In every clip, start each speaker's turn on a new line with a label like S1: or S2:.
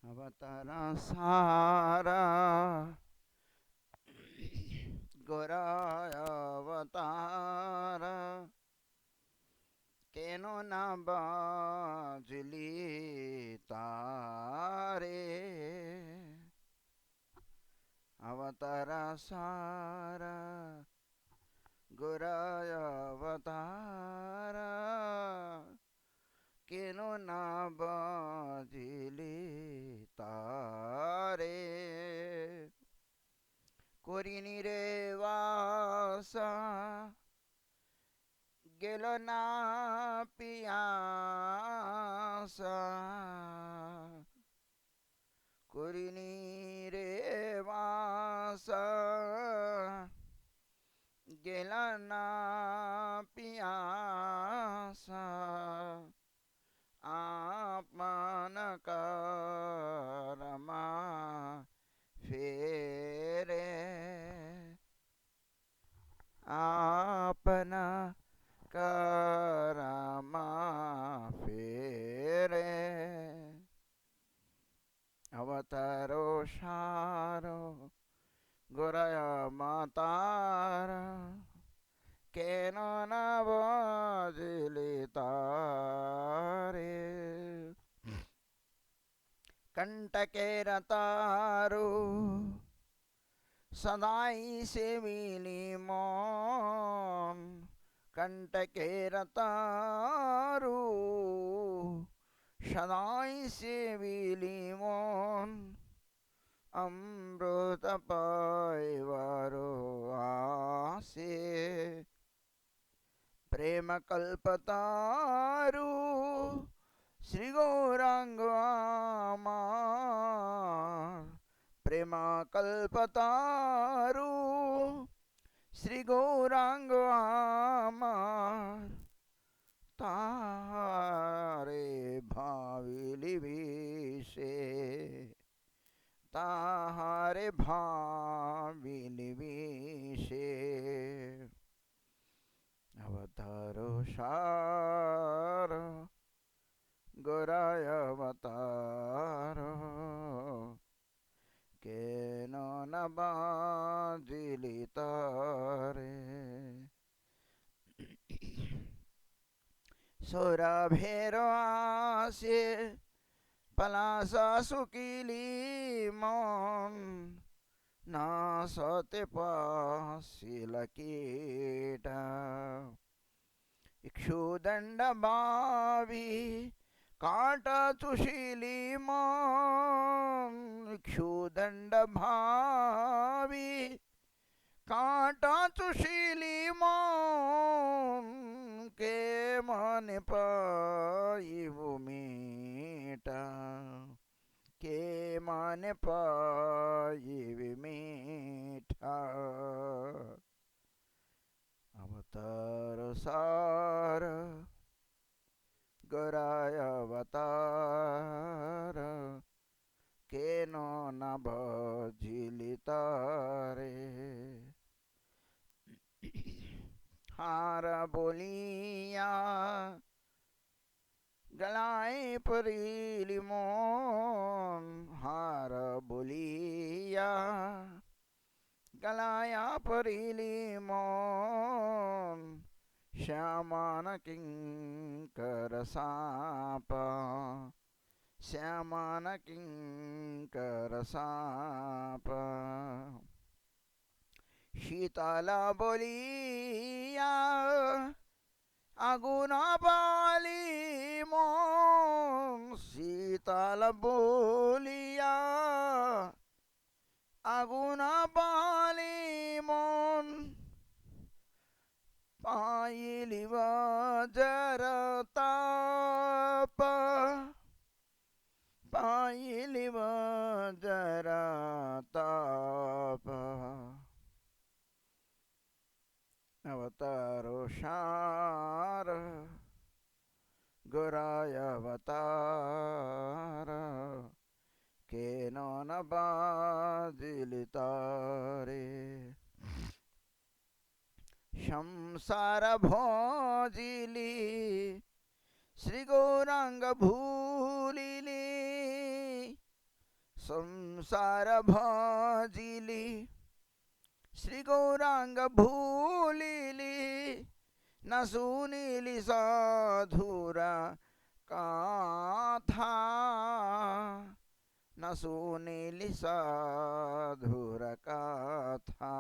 S1: अवतार सारा गोराय अवतार केनो न बाजली तारे अवतार सारा गोराय अवतार केनो न बाजली तारे कोरिनी रे वासा गेलो ना पियासा कोरिनी रे वासा गेला ना पियासा आपमान करमा फेरे आपना करमा फेरे अवतारो सारो गोराय मातार केनो न बाजली तारे कंटकेर तारो सदाई से मिली मौन कंटकेर तारो सदाई से मिली मौन अमृत पाइवारो आसे प्रेम कल्पतारु श्री गौरांग आमार प्रेम कल्पतारु श्री गौरांग आमार तारे भाविली विषे ताहारे भाविली विषे अवतारो सार गोराय अवतार केनो न बाजली तारे सोरा भेरो आसे पलासा सुकीली मन ना सते पासिल कीटा इक्षुदंड बावी काटा चुशीली मन इक्षुदंड भावी काटा चुशीली मन के मन पाई मीटा के मन पाई मीठा अवतार सार गोराय अवतार केनो न बाजली तारे हार बोलिया गलाए परीली मोन हार बोलिया गलाया परीली मोन श्यामान किंकर सापा श्यामान किंकर सापा शीतला बोलिया आगुना बाली मोन शीतल बोलिया आगुना बाली मोन पायली वज्र ताप पायली वज्र ताप अवतारो सार गोराय अवतार केनो न बाजली तारे संसार भोजिली श्री गौरांग भूलिली संसार भजिली श्री गौरांग भूलिली न सुनिली साधुरा कथा न सुनिली साधुरा कथा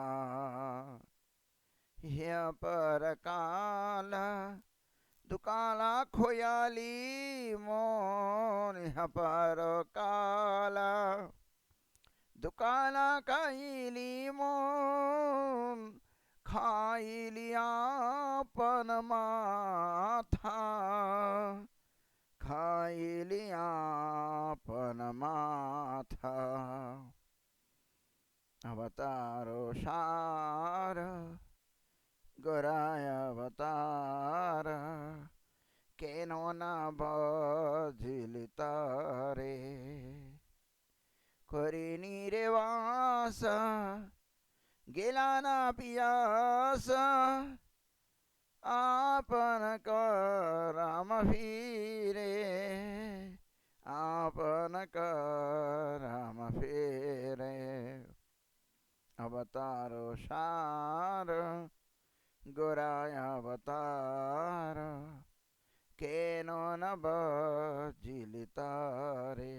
S1: ह्य परकाल दुकाला खोयाली मोन ह्य परकाल दुकाला काइली मोन खाइली आपन माथा खाइली आपन माथा अवतारो सार गोराय अवतार केनो न बजिली तारे करिनी रे वास गेला ना पियास आपन करम फिरे आपन करम फिरे अवतारो सार गोराय अवतार केनो न बजिली तारे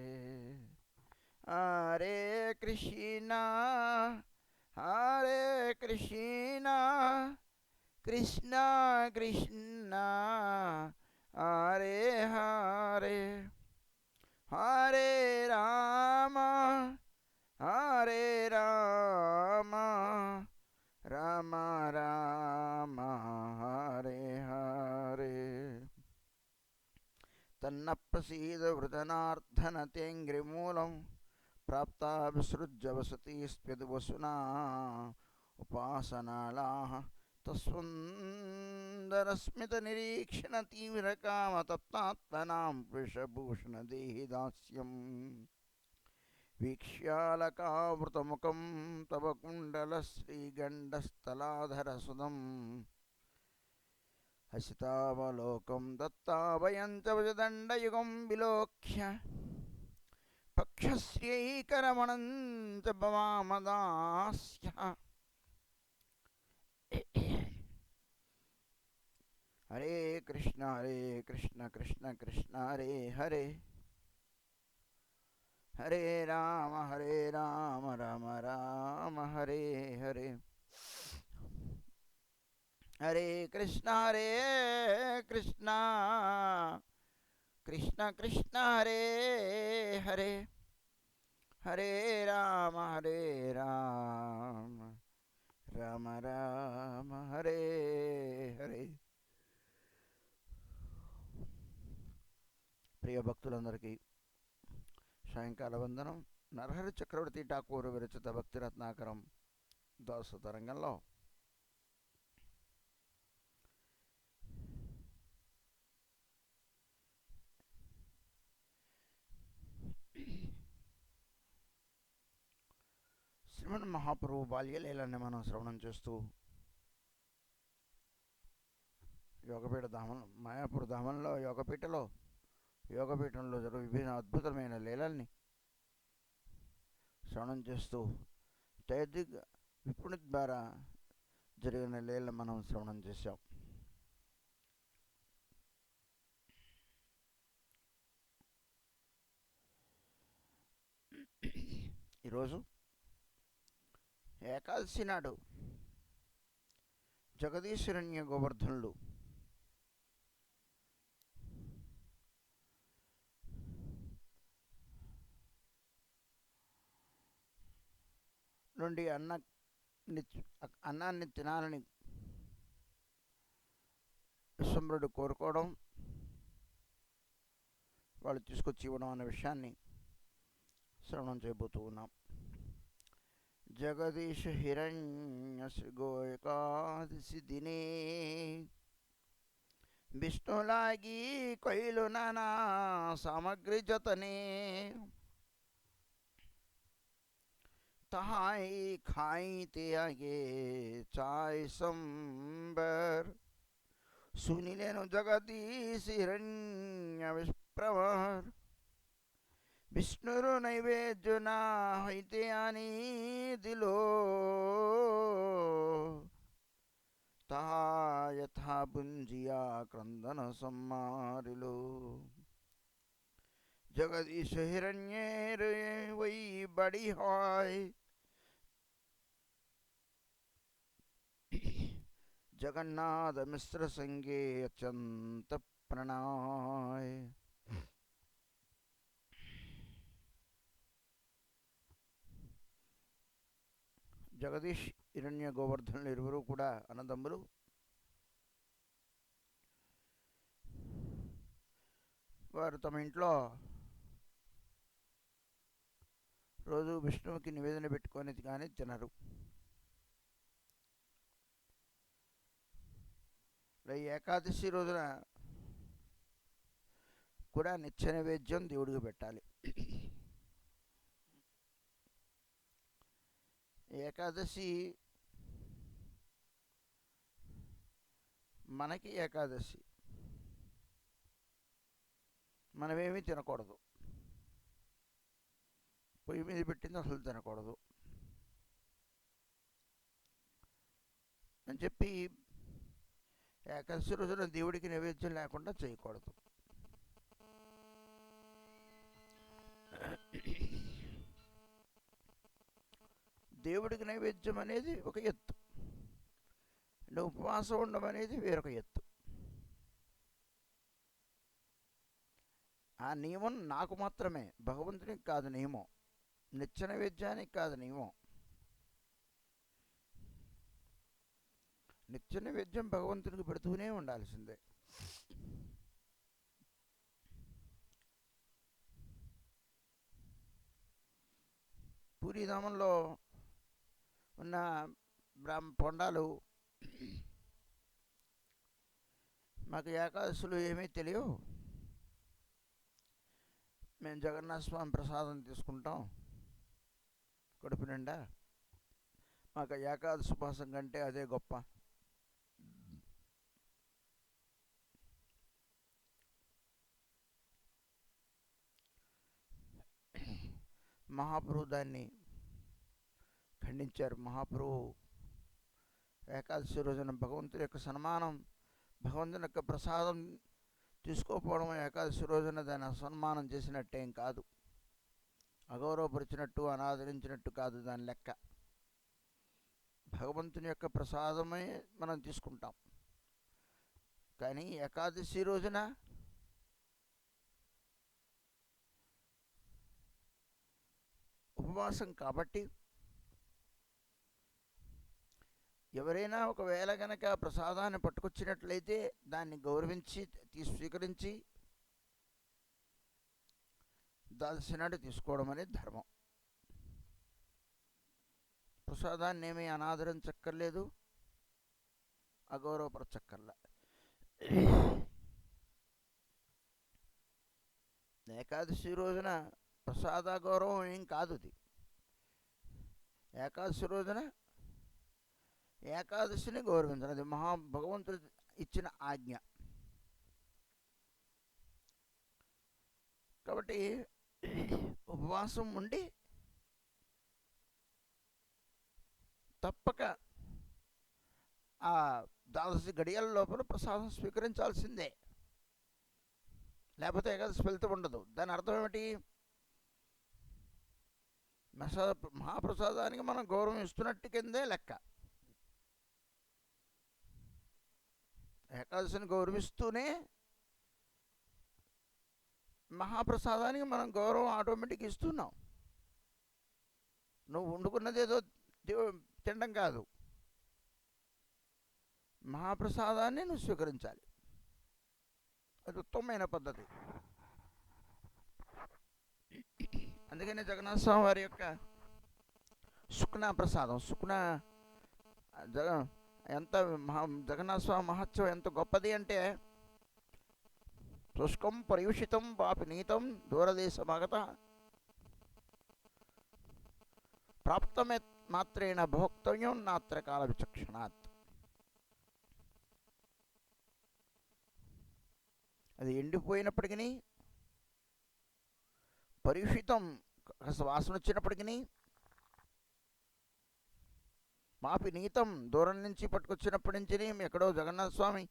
S1: हरे कृष्णा कृष्णा कृष्णा हरे हरे हरे राम राम राम हरे हरे तन्न प्रसीद वृदनार्धन तेङ्ग्रिमूलं प्राप्ता विसृज्य वसति स्प्यद्वसुना उपासनालाः तस्वन्दरस्मितनिरीक्षण तीव्रकामतप्तात्मनां वृषभूषणदेहि दास्यम् वीक्ष्यालकावृतमुखं तव कुण्डलश्रीगण्डस्थलाधरसुदम् हसितावलोकं दत्ताभयं च वजदण्डयुगं विलोक्य पक्षस्यैकरमणं च भवामदास्य हरे कृष्ण कृष्ण कृष्ण हरे हरे हरे राम राम राम हरे हरे हरे कृष्ण कृष्ण कृष्ण हरे हरे हरे राम राम राम हरे हरे ప్రియ భక్తులందరికీ సాయంకాల వందనం. నరహరి చక్రవర్తి ఠాకూర్ విరచిత భక్తిరత్నాకరం దాసు తరంగంలో శ్రీమన్ మహాప్రభు బాల్యలీలని మనం శ్రవణం చేస్తూ యోగపీఠ ధామం మాయాపూర్ ధామంలో యోగపీఠంలో జరుగు విభిన్న అద్భుతమైన లీలల్ని శ్రవణం చేస్తూ తైదిగ్ విపుణి ద్వారా జరిగిన లీలను మనం శ్రవణం చేశాం. ఈరోజు ఏకాదశి నాడు జగదీశ్వరణ్య గోవర్ధనులు నుండి అన్నాన్ని తినాలని విశ్వంభరుడు కోరుకోవడం, వాళ్ళు తీసుకొచ్చి ఇవ్వడం అనే విషయాన్ని శ్రవణం చేయబోతూ ఉన్నాం. జగదీశ హిరణ్య శ్రీగో ఏకాదశి దినే విష్ణులాగి కొయిలు నానా సామగ్రి జతనే तहाई खाई ते आगे चाय संबर सुनिलेनु जगदीश हिरण्य विप्रवर విష్ణురు నైవేద్యునా అయితే అనిదిలో తహా యథా పుంజియా క్రందన సమ్మారిలో జగదీశ హిరణ్యేర్ వై బడి హాయ్ జగన్నాథ మిశ్ర సంగే అత్యంత ప్రణాయ్. జగదీష్ హిరణ్య గోవర్ధనులు ఇరువురు కూడా అన్నదమ్ములు. వారు తమ ఇంట్లో రోజు విష్ణువుకి నివేదన పెట్టుకొని కానీ తినరు. ఈ ఏకాదశి రోజున కూడా నిత్య నైవేద్యం దేవుడికి పెట్టాలి. ఏకాదశి మనకి ఏకాదశి మనమేమీ తినకూడదు. పొయ్యి మీద పెట్టింది అసలు తినకూడదు అని చెప్పి ఏకాదశి రోజున దేవుడికి నైవేద్యం లేకుండా చేయకూడదు. దేవుడికి నైవేద్యం అనేది ఒక ఎత్తు, ఉపవాసం ఉండడం అనేది వేరొక ఎత్తు. ఆ నియమం నాకు మాత్రమే, భగవంతునికి కాదు నియమం, నిత్య నైవేద్యానికి కాదు నియమం. నిత్య నైవేద్యం భగవంతునికి పెడుతూనే ఉండాల్సిందే. పూరీధామంలో ఉన్న పొండాలు మాకు ఏకాదశులు ఏమీ తెలియవు, మేము జగన్నాథ స్వామి ప్రసాదం తీసుకుంటాం కడుపు నిండా, మాకు ఏకాదశి ఉపవాసం కంటే అదే గొప్ప. మహాప్రభు దాన్ని ఖండించారు. మహాప్రభు ఏకాదశి రోజున భగవంతుడి యొక్క సన్మానం, భగవంతుని యొక్క ప్రసాదం తీసుకోకపోవడం ఏకాదశి రోజున దాన్ని అసన్మానం చేసినట్టేం కాదు, అగౌరవపరిచినట్టు అనాదరించినట్టు కాదు దాని లెక్క. భగవంతుని యొక్క ప్రసాదమే మనం తీసుకుంటాం. కానీ ఏకాదశి రోజున ఉపవాసం కాబట్టి ఎవరైనా ఒకవేళ గనక ప్రసాదాన్ని పట్టుకొచ్చినట్లయితే దాన్ని గౌరవించి స్వీకరించి దాల్సినట్టు తీసుకోవడం అనేది ధర్మం. ప్రసాదాన్ని ఏమీ అనాదరించక్కర్లేదు, అగౌరవపరచక్కర్లా. ఏకాదశి రోజున ప్రసాద గౌరవం ఏం కాదు. అది ఏకాదశి రోజున ఏకాదశిని గౌరవించాలి, అది భగవంతుడు ఇచ్చిన ఆజ్ఞ. కాబట్టి ఉపవాసం ఉండి తప్పక ఆ ద్వాదశి గడియల లోపల ప్రసాదం స్వీకరించాల్సిందే, లేకపోతే ఏకాదశి ఫలితం ఉండదు. దాని అర్థం ఏమిటి? మహాప్రసాదానికి మనం గౌరవం ఇస్తున్నట్టు కిందే లెక్క. ఏకాదశిని గౌరవిస్తూనే మహాప్రసాదానికి మనం గౌరవం ఆటోమేటిక్ ఇస్తున్నాం. నువ్వు వండుకున్నది ఏదో తినడం కాదు, మహాప్రసాదాన్ని నువ్వు స్వీకరించాలి. అది ఉత్తమమైన పద్ధతి. అందుకనే జగన్నాథ స్వామి వారి యొక్క సుఖ్నా ప్రసాదం, ఎంత జగన్నాథ స్వామి మహత్యం ఎంత గొప్పది అంటే, శుష్కం పర్యూషితం పాపి నీతం దూరదేశమాగత ప్రాప్తమే మాత్రేణ భోక్తవ్యం నాత్ర కాల విచక్షణాత్. అది ఎండిపోయినప్పటికీ పరీక్షితం కాస్త వాసన వచ్చినప్పటికీ మాపి నీతం దూరం నుంచి పట్టుకొచ్చినప్పటి నుంచి ఎక్కడో జగన్నాథ స్వామి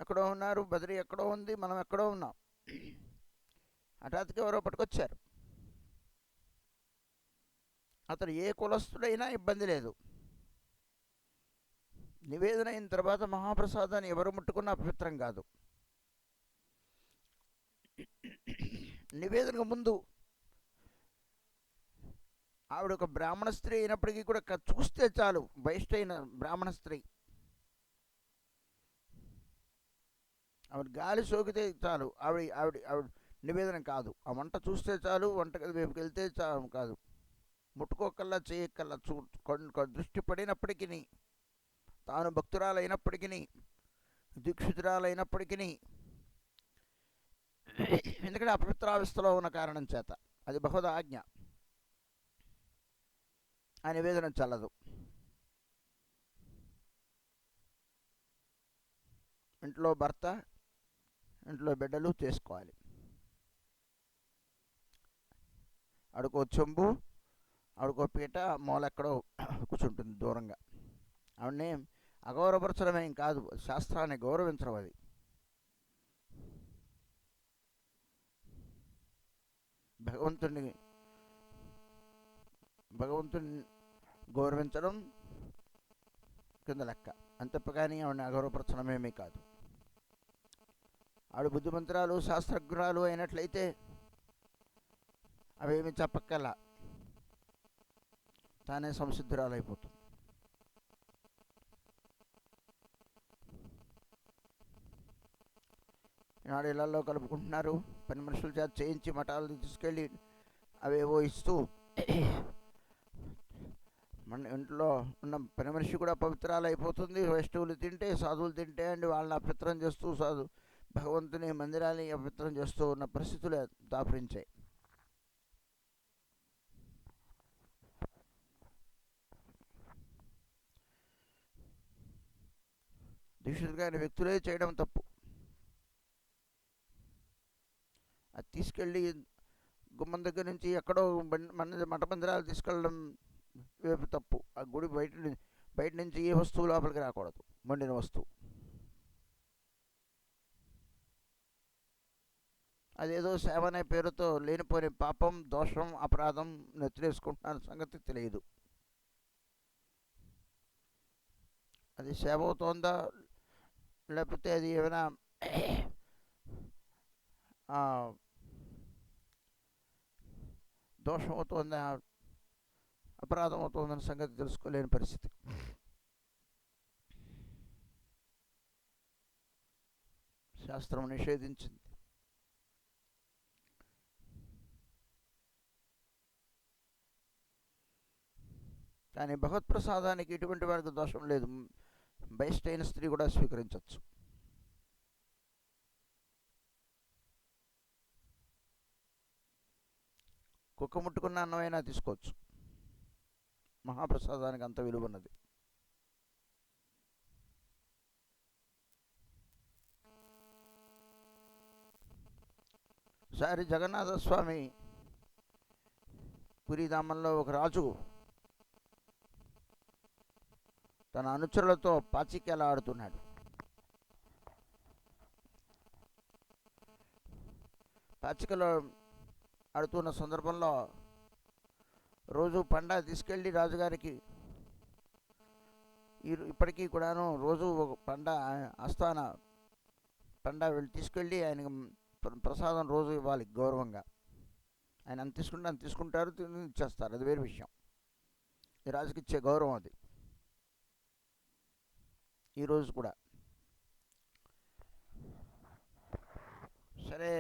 S1: ఎక్కడో ఉన్నారు, బద్రి ఎక్కడో ఉంది, మనం ఎక్కడో ఉన్నాం. హఠాత్తుగా ఎవరో పట్టుకొచ్చారు. అతడు ఏ కులస్థుడైనా ఇబ్బంది లేదు. నివేదన అయిన తర్వాత మహాప్రసాదాన్ని ఎవరు ముట్టుకున్నా అపవిత్రం కాదు. నివేదనకు ముందు ఆవిడ ఒక బ్రాహ్మణ స్త్రీ అయినప్పటికీ కూడా చూస్తే చాలు, బహిష్ట అయిన బ్రాహ్మణ స్త్రీ, ఆవిడ గాలి సోకితే చాలు, ఆవిడ ఆవిడ ఆవిడ నివేదన కాదు. ఆ వంట చూస్తే చాలు, వంటగది వైపుకి వెళ్తే చాలు కాదు, ముట్టుకోకల్లా చేయకల్లా దృష్టి పడినప్పటికీ, తాను భక్తురాలైనప్పటికీ, దీక్షితురాలైనప్పటికీ, ఎందుకంటే అపవిత్రావస్థలో ఉన్న కారణం చేత, అది భగవద్ ఆజ్ఞ, ఆ నివేదన చల్లదు. ఇంట్లో భర్త, ఇంట్లో బిడ్డలు చేసుకోవాలి. ఆవిడకో చెంబు, ఆవిడకో పీట మూలెక్కడో కూర్చుంటుంది దూరంగా. ఆవిడని అగౌరవపరచడమేం కాదు, శాస్త్రాన్ని గౌరవించడం. అది భగవంతుని గౌరవించడం కింద లెక్క, అంతప్పగాని ఆవిడని అగౌరవపరచడమేమీ కాదు. ఆవిడ బుద్ధిమంతురాలు శాస్త్రజ్ఞురాలు అయినట్లయితే అవేమి చెప్పక్కల్లా, తానే సంసిద్ధురాలైపోతుంది. ఈనాడు ఇళ్లలో కలుపుకుంటున్నారు, పని మనుషుల చేత చేయించి మఠాలు తీసుకెళ్ళి అవేవో ఇస్తూ, మన ఇంట్లో ఉన్న పని మనిషి కూడా పవిత్రాలు అయిపోతుంది. వైష్ణవులు తింటే, సాధువులు తింటే అండి వాళ్ళని అపవిత్రం చేస్తూ, భగవంతుని మందిరాన్ని అపవిత్రం చేస్తూ ఉన్న పరిస్థితులు దాపురించాయి. దీక్షితులు కాని వ్యక్తులే చేయడం తప్పు. అది తీసుకెళ్ళి గుమ్మం దగ్గర నుంచి ఎక్కడో మఠ మందిరాలు తీసుకెళ్ళడం వైపు తప్పు. ఆ గుడి బయట నుంచి ఏ వస్తువు లోపలికి రాకూడదు, మండిన వస్తువు. అదేదో సేవ అనే పేరుతో లేనిపోని పాపం, దోషం, అపరాధం నెత్తిలేసుకుంటున్న సంగతి తెలియదు. అది సేవ అవుతోందా, లేకపోతే అది ఏమైనా దోషం అవుతుందా, అపరాధం అవుతుందన్న సంగతి తెలుసుకోలేని పరిస్థితి. శాస్త్రం నిషేధించింది. కానీ భగవత్ప్రసాదానికి ఎటువంటి వారికి దోషం లేదు, బహిష్టైన స్త్రీ కూడా స్వీకరించవచ్చు. కుక్క ముట్టుకున్న అన్నమైనా తీసుకోవచ్చు, మహాప్రసాదానికి అంత విలువ ఉన్నది. ఒకసారి జగన్నాథస్వామి పురీధామంలో ఒక రాజు తన అనుచరులతో పాచికేల ఆడుతున్నాడు. పాచికలో ఆడుతున్న సందర్భంలో రోజు పండా తీసుకెళ్ళి రాజుగారికి, ఇప్పటికీ కూడాను రోజు ఒక పండా ఆస్థాన పండా తీసుకెళ్ళి ఆయనకు ప్రసాదం రోజు ఇవ్వాలి గౌరవంగా. ఆయన అంత తీసుకుంటారు, ఇచ్చేస్తారు, అది వేరే విషయం. ఈ రాజుకి ఇచ్చే గౌరవం అది. ఈరోజు కూడా సరే,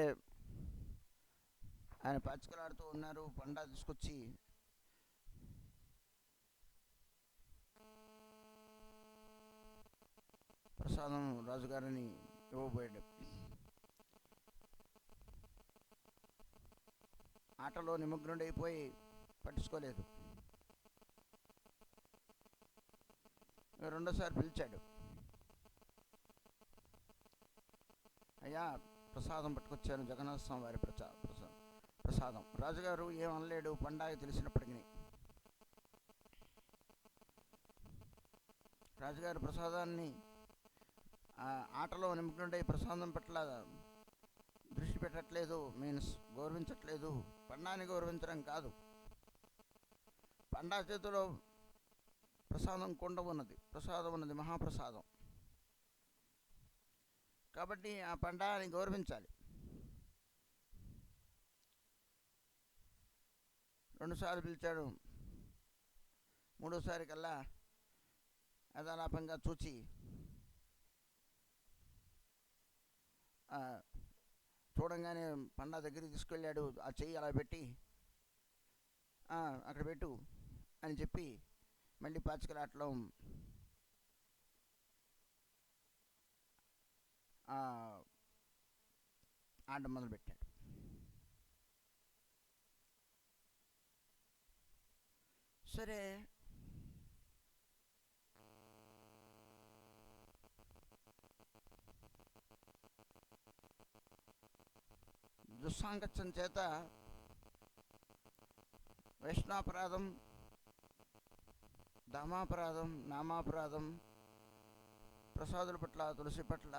S1: ఆయన పాచికలాడుతూ ఉన్నారు, పండా తీసుకొచ్చి ప్రసాదం రాజుగారిని ఇవ్వబోయాడు. ఆటలో నిమగ్నుడైపోయి పట్టించుకోలేదు. రెండోసారి పిలిచాడు, అయ్యా ప్రసాదం పట్టుకొచ్చాను, జగన్నాథ స్వామి వారి ప్రసాదం. ప్రసాదం. రాజుగారు ఏమనలేడు పండగ తెలిసినప్పటికీ. రాజుగారు ప్రసాదాన్ని ఆటలో నిమగ్నుడై ప్రసాదం పట్ల దృష్టి పెట్టట్లేదు, మీన్స్ గౌరవించట్లేదు. పండాన్ని గౌరవించడం కాదు, పండా చేతిలో ప్రసాదం కొండ ఉన్నది, ప్రసాదం ఉన్నది, మహాప్రసాదం. కాబట్టి ఆ పండాన్ని గౌరవించాలి. 2 సార్లు పిలిచాడు. 3ఓసారి కల్లా యథాలాపంగా చూచి చూడంగానే పండా దగ్గరికి తీసుకెళ్ళాడు. ఆ చెయ్యి అలా పెట్టి అక్కడ పెట్టు అని చెప్పి మళ్ళీ పాచికలాటలో ఆట మొదలుపెట్టాడు. సరే, దుస్సాంగత్యం చేత వైష్ణాపరాధం, దామాపరాధం, నామాపరాధం, ప్రసాదుల పట్ల, తులసి పట్ల,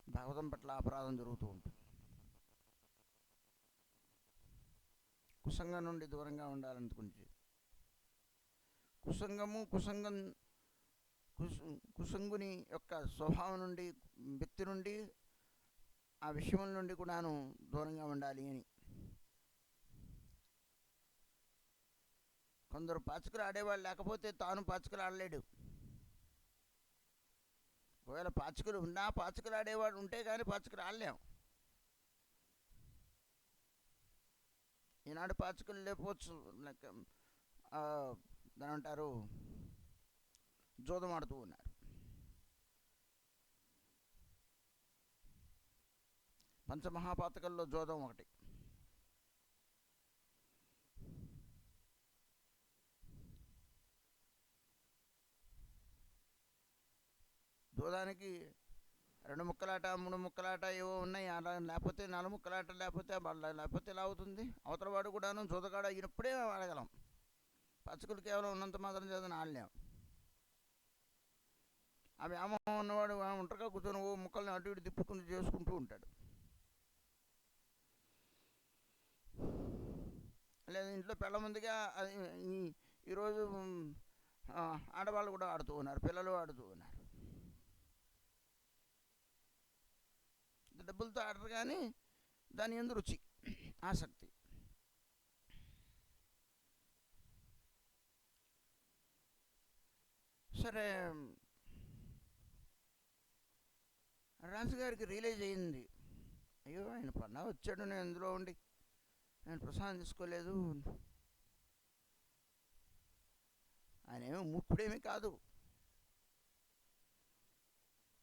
S1: భాగవతం పట్ల అపరాధం జరుగుతూ ఉంటుంది. కుసంగం నుండి దూరంగా ఉండాలనుకుంటే కుసంగుని యొక్క స్వభావం నుండి, వ్యక్తి నుండి, ఆ విషయం నుండి కూడాను దూరంగా ఉండాలి అని. కొందరు పాచికలు ఆడేవాళ్ళు లేకపోతే తాను పాచికలు ఆడలేడు. ఒకవేళ పాచికలు ఉన్నా, పాచికలు ఆడేవాడు ఉంటే కానీ పాచికలు ఆడలేం. ఈనాడు పాచికలు లేకపోవచ్చు, దాని అంటారు జోదం ఆడుతూ ఉన్నారు. పంచమహాపాతకల్లో జోదం ఒకటి. జోదానికి 2 ముక్కలాట, 3 ముక్కలాట ఏవో ఉన్నాయి. అలా లేకపోతే 4 ముక్కలాట, లేకపోతే ఎలా అవుతుంది? అవతల వాడు కూడాను జోదగాడు అయినప్పుడే ఆడగలం. పచ్చకులు కేవలం ఉన్నంత మాత్రం చేతను ఆడలేం. ఆ వ్యామోహం ఉన్నవాడు ఒంటరిగా కూర్చొని ముక్కల్ని అటు ఇటు తిప్పుకుని చేసుకుంటూ ఉంటాడు. లేదా ఇంట్లో పిల్ల ముందుగా ఈరోజు ఆడవాళ్ళు కూడా ఆడుతూ ఉన్నారు, పిల్లలు ఆడుతూ ఉన్నారు. డబ్బులతో ఆడరు కానీ దాని యందు రుచి, ఆసక్తి. సరే, రాజుగారికి రియలైజ్ అయింది, అయ్యో ఆయన పండగ వచ్చాడు, నేను ఇందులో ఉండి నేను ప్రసాదం తీసుకోలేదు. ఆయన ఏమో మూర్ఖుడేమీ కాదు.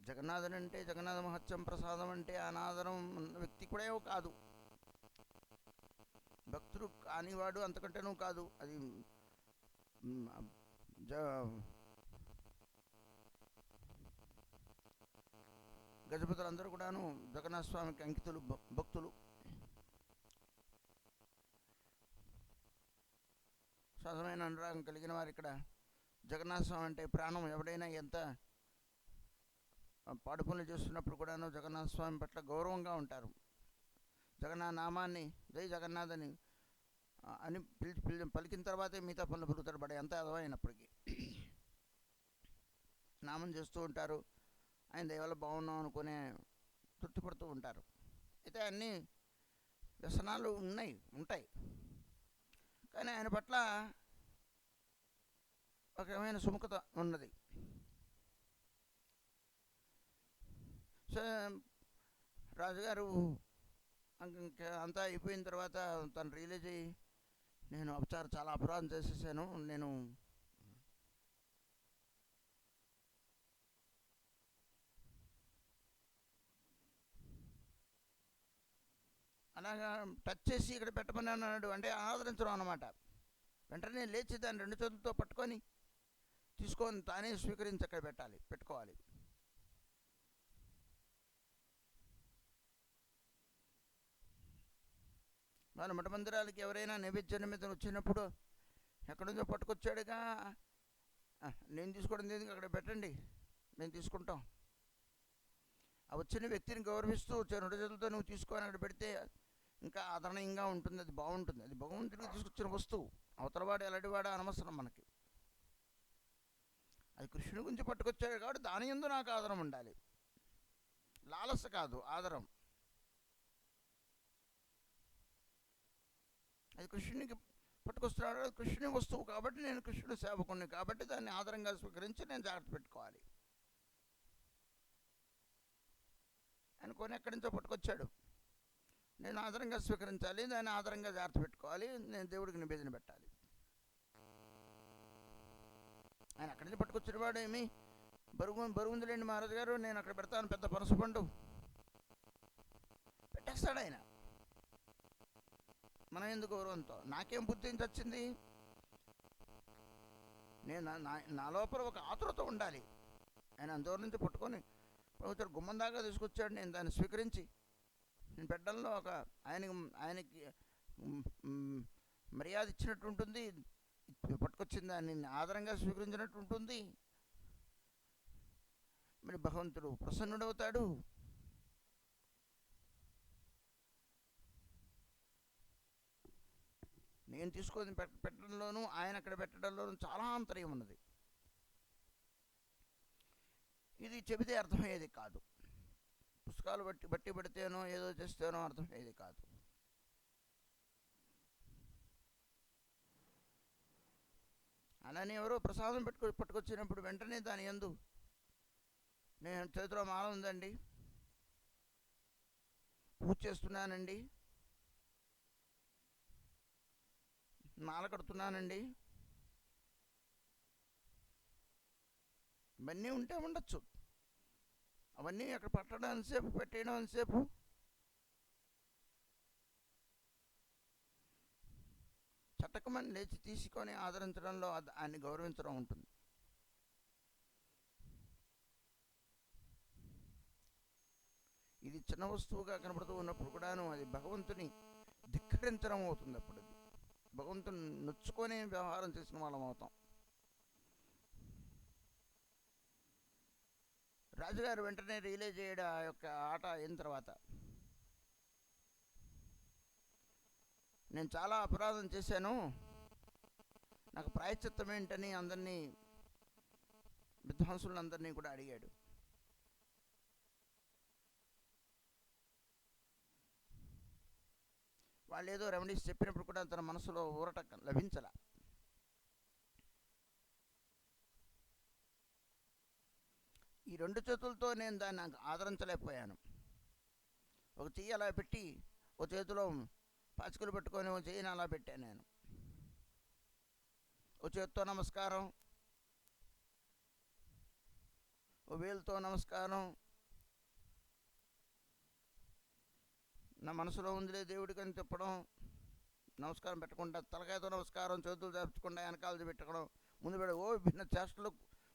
S1: జగన్నాథుడు అంటే, జగన్నాథ మహత్యం ప్రసాదం అంటే అనాదరం వ్యక్తి కూడా కాదు, భక్తుడు కానివాడు అంతకంటేనూ కాదు. అది గజపతులందరూ కూడాను జగన్నాథ స్వామికి అంకితులు, భక్తులు. సహజమైన అనురాగం కలిగిన వారు ఇక్కడ జగన్నాథ స్వామి అంటే ప్రాణం. ఎవడైనా ఎంత పాడు పనులు చేస్తున్నప్పుడు కూడాను జగన్నాథ స్వామి పట్ల గౌరవంగా ఉంటారు. జగన్నాథ నామాన్ని జై జగన్నాథ్ అని పలికిన తర్వాతే మిగతా పనులు పలుకుతారు. పడే ఎంత అదవైనప్పటికీ నామం చేస్తూ ఉంటారు. ఆయన దయవల్ల బాగున్నాం అనుకునే తృప్తిపడుతూ ఉంటారు. అయితే అన్ని వ్యసనాలు ఉంటాయి, కానీ ఆయన పట్ల ఒక రకమైన సుముఖత ఉన్నది. సో రాజుగారు అంతా అయిపోయిన తర్వాత తను రియలైజ్ అయ్యి, నేను చాలా అపరాధం చేసేసాను, నేను అలాగా టచ్ చేసి ఇక్కడ పెట్టమని అన్నాడు. అంటే ఆదరించడం అన్నమాట. వెంటనే లేచి దాన్ని 2 చేతులతో పట్టుకొని తీసుకొని తానే స్వీకరించి అక్కడ పెట్టుకోవాలి. మన మఠ మందిరాలకి ఎవరైనా నైవేద్య నిమిత్తం వచ్చినప్పుడు ఎక్కడి నుంచో పట్టుకొచ్చాడుగా, నేను తీసుకోవడం ఎందుకు, అక్కడ పెట్టండి, మేము తీసుకుంటాం. ఆ వచ్చిన వ్యక్తిని గౌరవిస్తూ రెండు చేతులతో నువ్వు తీసుకొని అక్కడ పెడితే ఇంకా ఆదరణీయంగా ఉంటుంది, అది బాగుంటుంది. అది భగవంతుడికి తీసుకొచ్చిన వస్తువు. అవతలవాడు ఎలాంటివాడా అనవసరం మనకి. అది కృష్ణుడి గురించి పట్టుకొచ్చాడు కాబట్టి దాని యందు నాకు ఆదరం ఉండాలి. లాలస కాదు, ఆదరం. అది కృష్ణునికి పట్టుకొస్తున్నాడు, అది కృష్ణుని వస్తువు కాబట్టి నేను కృష్ణుడి సేవకుణ్ణి కాబట్టి దాన్ని ఆదరంగా స్వీకరించి నేను జాగ్రత్త పెట్టుకోవాలి అనుకొని ఎక్కడి నుంచో పట్టుకొచ్చాడు, నేను ఆదరంగా స్వీకరించాలి, దాన్ని ఆదరంగా జాగ్రత్త పెట్టుకోవాలి, నేను దేవుడికి నివేదన పెట్టాలి. ఆయన అక్కడి నుంచి పట్టుకొచ్చిన వాడు ఏమి బరువుందిలేండి మహారాజు గారు, నేను అక్కడ పెడతాను పెద్ద పనస పండు, పెట్టేస్తాడు ఆయన. మనం ఎందుకు గౌరవంతో, నాకేం బుద్ధి వచ్చింది, నేను నా లోపల ఒక ఆతురత ఉండాలి. ఆయన దూరం నుంచి పట్టుకొని ప్రభుత్వం గుమ్మం దాకా తీసుకొచ్చాడు, నేను దాన్ని స్వీకరించి నేను పెట్టడంలో ఒక ఆయనకి మర్యాద ఇచ్చినట్టు ఉంటుంది, పట్టుకొచ్చింది దాన్ని ఆదరంగా స్వీకరించినట్టు ఉంటుంది. మరి భగవంతుడు ప్రసన్నుడవుతాడు. నేను తీసుకొని పెట్టడంలోనూ ఆయన అక్కడ పెట్టడంలోనూ చాలా ఆంతర్యం ఉన్నది. ఇది చెబితే అర్థమయ్యేది కాదు, పుస్తకాలు బట్టి పడితేనో ఏదో చేస్తేనో అర్థమయ్యేది కాదు. అలానే ఎవరో ప్రసాదం పట్టుకొచ్చినప్పుడు వెంటనే దాని యందు, నేను చేతిలో మాల ఉందండి, పూజ చేస్తున్నానండి, మాల కడుతున్నానండి, ఇవన్నీ ఉంటే ఉండొచ్చు. అవన్నీ అక్కడ పట్టడం సేపు, పెట్టేయడం సేపు చట్టకమని లేచి తీసుకొని ఆదరించడంలో ఆయన్ని గౌరవించడం ఉంటుంది. ఇది చిన్న వస్తువుగా కనబడుతూ ఉన్నప్పుడు కూడాను అది భగవంతుని ధిక్కరించడం అవుతుంది. అప్పుడు అది భగవంతుని నొచ్చుకొని వ్యవహారం చేసిన వాళ్ళం అవుతాం. రాజుగారు వెంటనే రియలైజ్ చేయడం ఆ యొక్క ఆట అయిన తర్వాత, నేను చాలా అపరాధం చేశాను, నాకు ప్రాయశ్చిత్తం ఏంటని అందరినీ విద్వాంసులందరినీ కూడా అడిగాడు. వాళ్ళు ఏదో రెమెడీస్ చెప్పినప్పుడు కూడా తన మనసులో ఊరట లభించల. ఈ రెండు చేతులతో నేను దాన్ని ఆదరించలేకపోయాను. ఒక చెయ్యి అలా పెట్టి, ఒక చేతిలో పాచికలు పెట్టుకొని ఒక చెయ్యిని అలా పెట్టాను నేను. ఒక చేతితో నమస్కారం, ఓ వేలుతో నమస్కారం, నా మనసులో ఉందిలే దేవుడికి అని చెప్పడం, నమస్కారం పెట్టకుండా తలకాయతో నమస్కారం, చేతులు చేర్చకుండా వెనకాల పెట్టడం, ముందు పెడ ఓ భిన్న చేష్టలు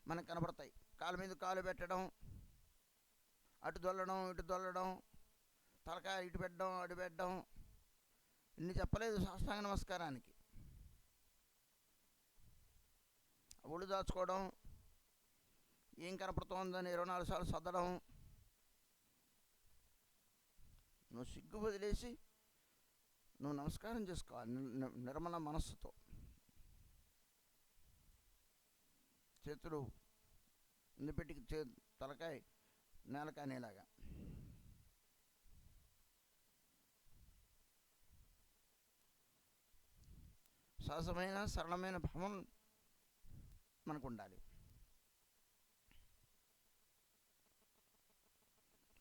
S1: మనకు కనబడతాయి. కాలు మీద కాలు పెట్టడం, అటు దొల్లడం ఇటు దొల్లడం, తలకాయ ఇటు పెట్టడం అటు పెట్టడం, ఇన్ని చెప్పలేదు సాష్టాంగ నమస్కారానికి. ఒళ్ళు దాచుకోవడం, ఏం కనపడుతోందని 24 సార్లు సర్దడం, నువ్వు సిగ్గు వదిలేసి నువ్వు నమస్కారం చేసుకోవాలి నిర్మల మనస్సుతో. చేతులు ఇందుపెట్టి తలకాయ నేలకానేలాగా. సహజమైన సరళమైన భావం మనకు ఉండాలి.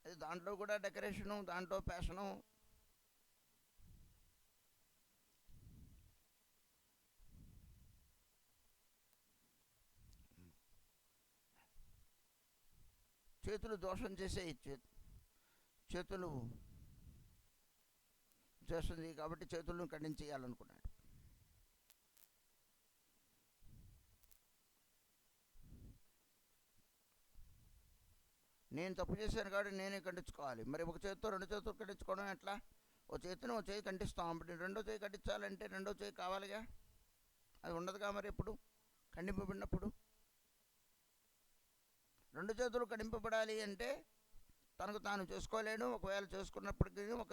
S1: అది దాంట్లో కూడా డెకరేషను, దాంట్లో ప్యాషను. చేతులు దోషం చేసే చేతులు చేస్తుంది కాబట్టి చేతులను ఖండించేయాలనుకున్నాడు. నేను తప్పు చేశాను కాబట్టి నేనే ఖండించుకోవాలి. మరి ఒక చేతితో రెండు చేతులు ఖండించుకోవడం ఎట్లా? ఓ చేతిని ఓ చేయి కంటిస్తాం, అప్పుడు రెండో చేయి కట్టించాలంటే రెండో చేయి కావాలిగా, అది ఉండదుగా మరి ఎప్పుడు ఖండింపబడినప్పుడు. రెండు చేతులు ఖండింపబడాలి అంటే తనకు తాను చేసుకోలేడు. ఒకవేళ చేసుకున్నప్పటికీ ఒక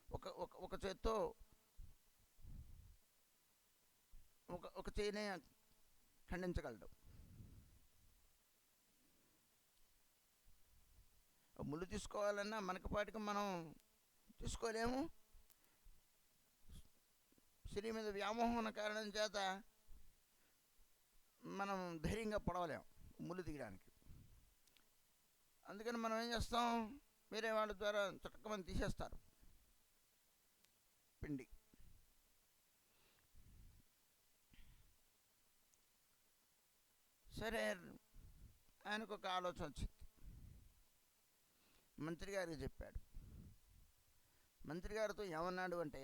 S1: ఒక ఒక ఒక చేత్తో ఒక చేయినే ఖండించగలడు. ముళ్ళు తీసుకోవాలన్నా మనకి పాటికి మనం తీసుకోలేము. శరీర మీద వ్యామోహన కారణం చేత మనం ధైర్యంగా పడవలేము ముళ్ళు తీయడానికి. అందుకని మనం ఏం చేస్తాం, వేరే వాళ్ళ ద్వారా చట్టకమని తీసేస్తారు పిండి. సరే, ఆయనకు ఒక ఆలోచన వచ్చింది. మంత్రి గారికి చెప్పాడు. మంత్రి గారితో ఏమన్నాడు అంటే,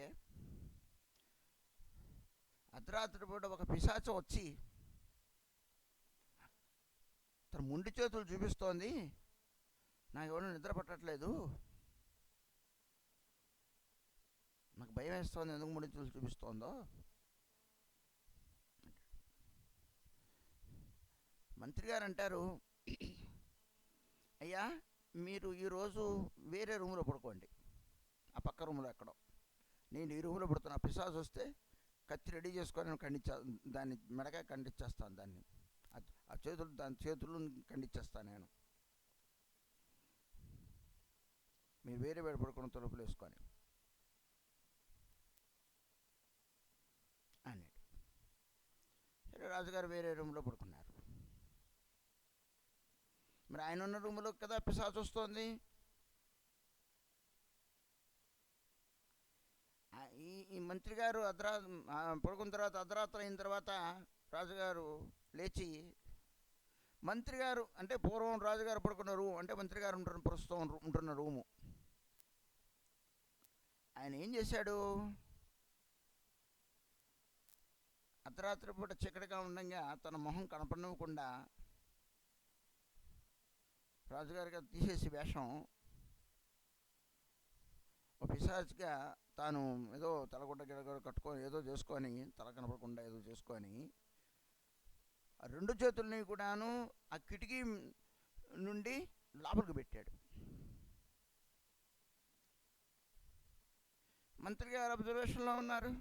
S1: అర్ధరాత్రి పూట ఒక పిశాచం వచ్చి తన ముండి చేతులు చూపిస్తోంది, నాకు ఎవరు నిద్ర పట్టట్లేదు, నాకు భయం వేస్తోంది, ఎందుకు ముండి చేతులు చూపిస్తోందో. మంత్రి గారు అంటారు, అయ్యా మీరు ఈరోజు వేరే రూమ్లో పడుకోండి, ఆ పక్క రూమ్లో ఎక్కడో. నేను ఈ రూమ్లో పడుతున్నా, పిశాచు వస్తే కత్తి రెడీ చేసుకొని నేను దాన్ని మెడగా ఖండించేస్తాను, దాన్ని ఆ చేతులు దాని చేతులు ఖండించేస్తాను నేను. మీరు వేరే వేడి పడుకున్న తలుపులు వేసుకొని అన్నాడు. సరే, రాజుగారు వేరే రూమ్లో పడుకున్నారు. మరి ఆయన ఉన్న రూమ్లో కదా పిశాచు వస్తుంది. ఈ మంత్రి గారు పడుకున్న తర్వాత అర్ధరాత్రి అయిన తర్వాత రాజుగారు లేచి, మంత్రి గారు అంటే పూర్వం రాజుగారు పడుకున్న రూమ్ అంటే మంత్రి గారు ప్రస్తుతం ఉంటున్న రూము, ఆయన ఏం చేశాడు, అర్ధరాత్రి పూట చీకటిగా ఉండగా తన మొహం కనపడకుండా రాజుగారిగా తీసేసి వేషం ఒక పిశాచిగా తాను ఏదో తలగుడ్డ గిడగడ కట్టుకొని ఏదో చేసుకొని, తల కనపడకుండా ఏదో చేసుకొని, ఆ రెండు చేతుల్ని కూడాను ఆ కిటికీ నుండి లోపలికి పెట్టాడు. మంత్రి గారు అబ్జర్వేషన్లో ఉన్నారు.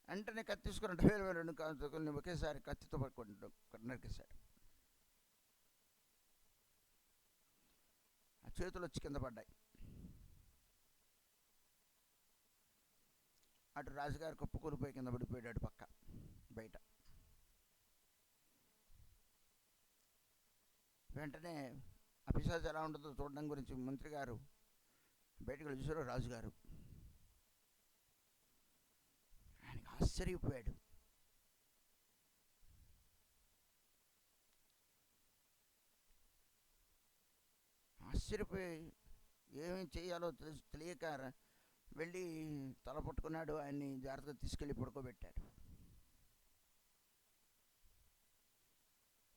S1: వెంటనే కత్తి తీసుకుని రెండు కాల్చుకొని ఒకేసారి కత్తితో పట్టుకుంటూ నరికేశాడు. ఆ చేతులు వచ్చి కింద పడ్డాయి. అటు రాజుగారు కుప్పకూలిపోయి కింద పడిపోయాడు పక్క బయట. వెంటనే ఆ పిశాచం ఎలా ఉంటుందో చూడడం గురించి మంత్రి గారు బయటకు చూసారు. రాజుగారు ఆయనకి ఆశ్చర్యపోయాడు. ఆశ్చర్యపోయి ఏమి చేయాలో తెలియక వెళ్ళి తల పట్టుకున్నాడు. ఆయన్ని జాగ్రత్తగా తీసుకెళ్ళి పడుకోబెట్టాడు.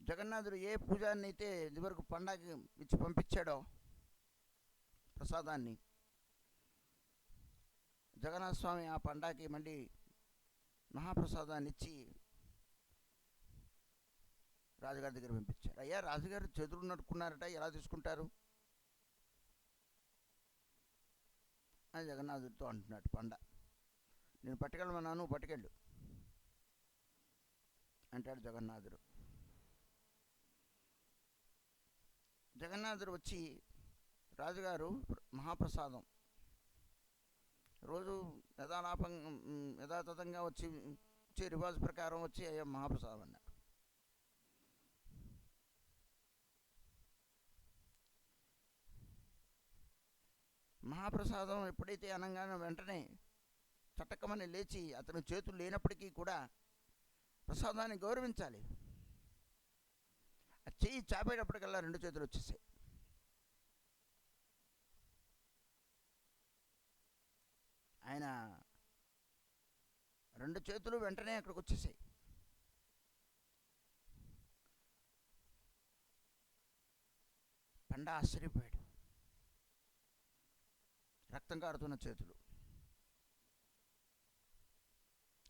S1: జగన్నాథుడు ఏ పూజాన్ని అయితే ఇదివరకు పండగ ఇచ్చి పంపించాడో ప్రసాదాన్ని, జగన్నాథ స్వామి ఆ పండగకి మళ్ళీ మహాప్రసాదాన్ని ఇచ్చి రాజుగారి దగ్గర పంపించారు. అయ్యా, రాజుగారు చేతులు నడుక్కున్నారట, ఎలా తీసుకుంటారు అని జగన్నాథుడితో అంటున్నాడు. పండ నేను పట్టుకెళ్ళమన్నాను, పట్టుకెళ్ళు అంటాడు జగన్నాథుడు. జగన్నాథుడు వచ్చి, రాజుగారు మహాప్రసాదం రోజు యథాతథంగా వచ్చే రివాజు ప్రకారం వచ్చి అయ్యా మహాప్రసాదం అన్నాడు. మహాప్రసాదం ఎప్పుడైతే అనగానే వెంటనే చటకమని లేచి, అతని చేతులు లేనప్పటికీ కూడా ప్రసాదాన్ని గౌరవించాలి. ఆ చెయ్యి చాపేటప్పటికల్లా రెండు చేతులు వచ్చేసాయి. ఆయన రెండు చేతులు వెంటనే అక్కడికి వచ్చేసాయి. పండ ఆశ్చర్యపోయాడు. రక్తం కారుతున్న చేతులు,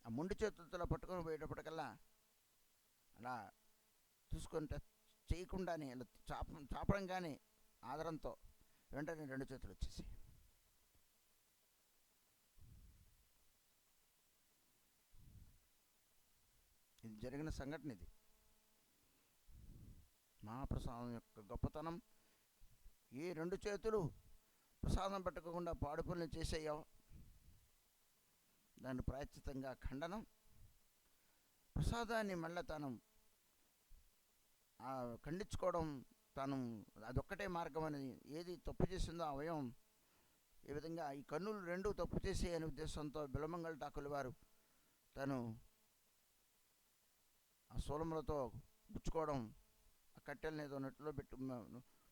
S1: ఆ మొండి చేతులతో పట్టుకొని పోయేటప్పటికల్లా అలా తీసుకొని చేయకుండానే ఇలా చాపడంగానే ఆదరంతో వెంటనే రెండు చేతులు వచ్చేసి ఇది జరిగిన సంఘటన. ఇది మహాప్రసాదం యొక్క గొప్పతనం. ఏ రెండు చేతులు ప్రసాదం పట్టుకోకుండా పాడు పనులు చేసేయో దాని ప్రాయశ్చితంగా ఖండనం. ప్రసాదాన్ని మళ్ళీ తాను ఖండించుకోవడం, తాను అదొక్కటే మార్గం అని, ఏది తప్పు చేసిందో అవయవం ఏ విధంగా ఈ కన్నులు రెండు తప్పు చేసే అనే ఉద్దేశంతో బిలమంగళ ఠాకులు వారు తను ఆ శూలములతో గుచ్చుకోవడం, ఆ కట్టెలను ఏదో నెట్లో పెట్టి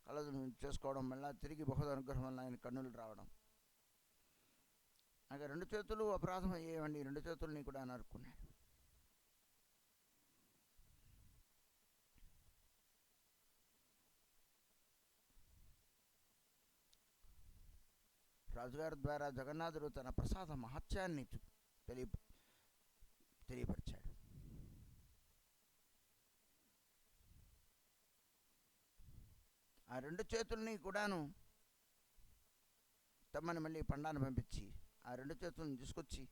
S1: కలదు చేసుకోవడం, మళ్ళీ తిరిగి బహుద అనుగ్రహం వల్ల ఆయన కన్నులు రావడం. నాకు రెండు చేతులు అపరాధం అయ్యేవండి, రెండు చేతుల్ని కూడా నరుక్కున్నాడు. రాజుగారి ద్వారా జగన్నాథుడు తన ప్రసాద మహత్యాన్ని తెలియపరిచాడు. ఆ రెండు చేతుల్ని కూడాను తమ్మని మళ్ళీ పండాన్ని పంపించి ఆ రెండు చేతులను తీసుకొచ్చి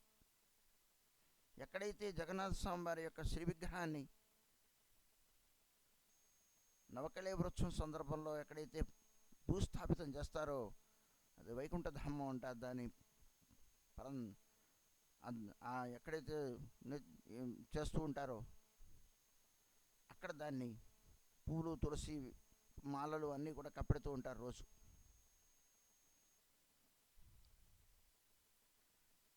S1: ఎక్కడైతే జగన్నాథ స్వామి వారి యొక్క శ్రీ విగ్రహాన్ని నవకళేవృత్సవం సందర్భంలో ఎక్కడైతే భూస్థాపితం చేస్తారో అది వైకుంఠధామం అంటారు. దాని ఎక్కడైతే చేస్తూ ఉంటారో అక్కడ దాన్ని పూలు, తులసి మాలలు అన్నీ కూడా కప్పెడుతూ ఉంటారు రోజు.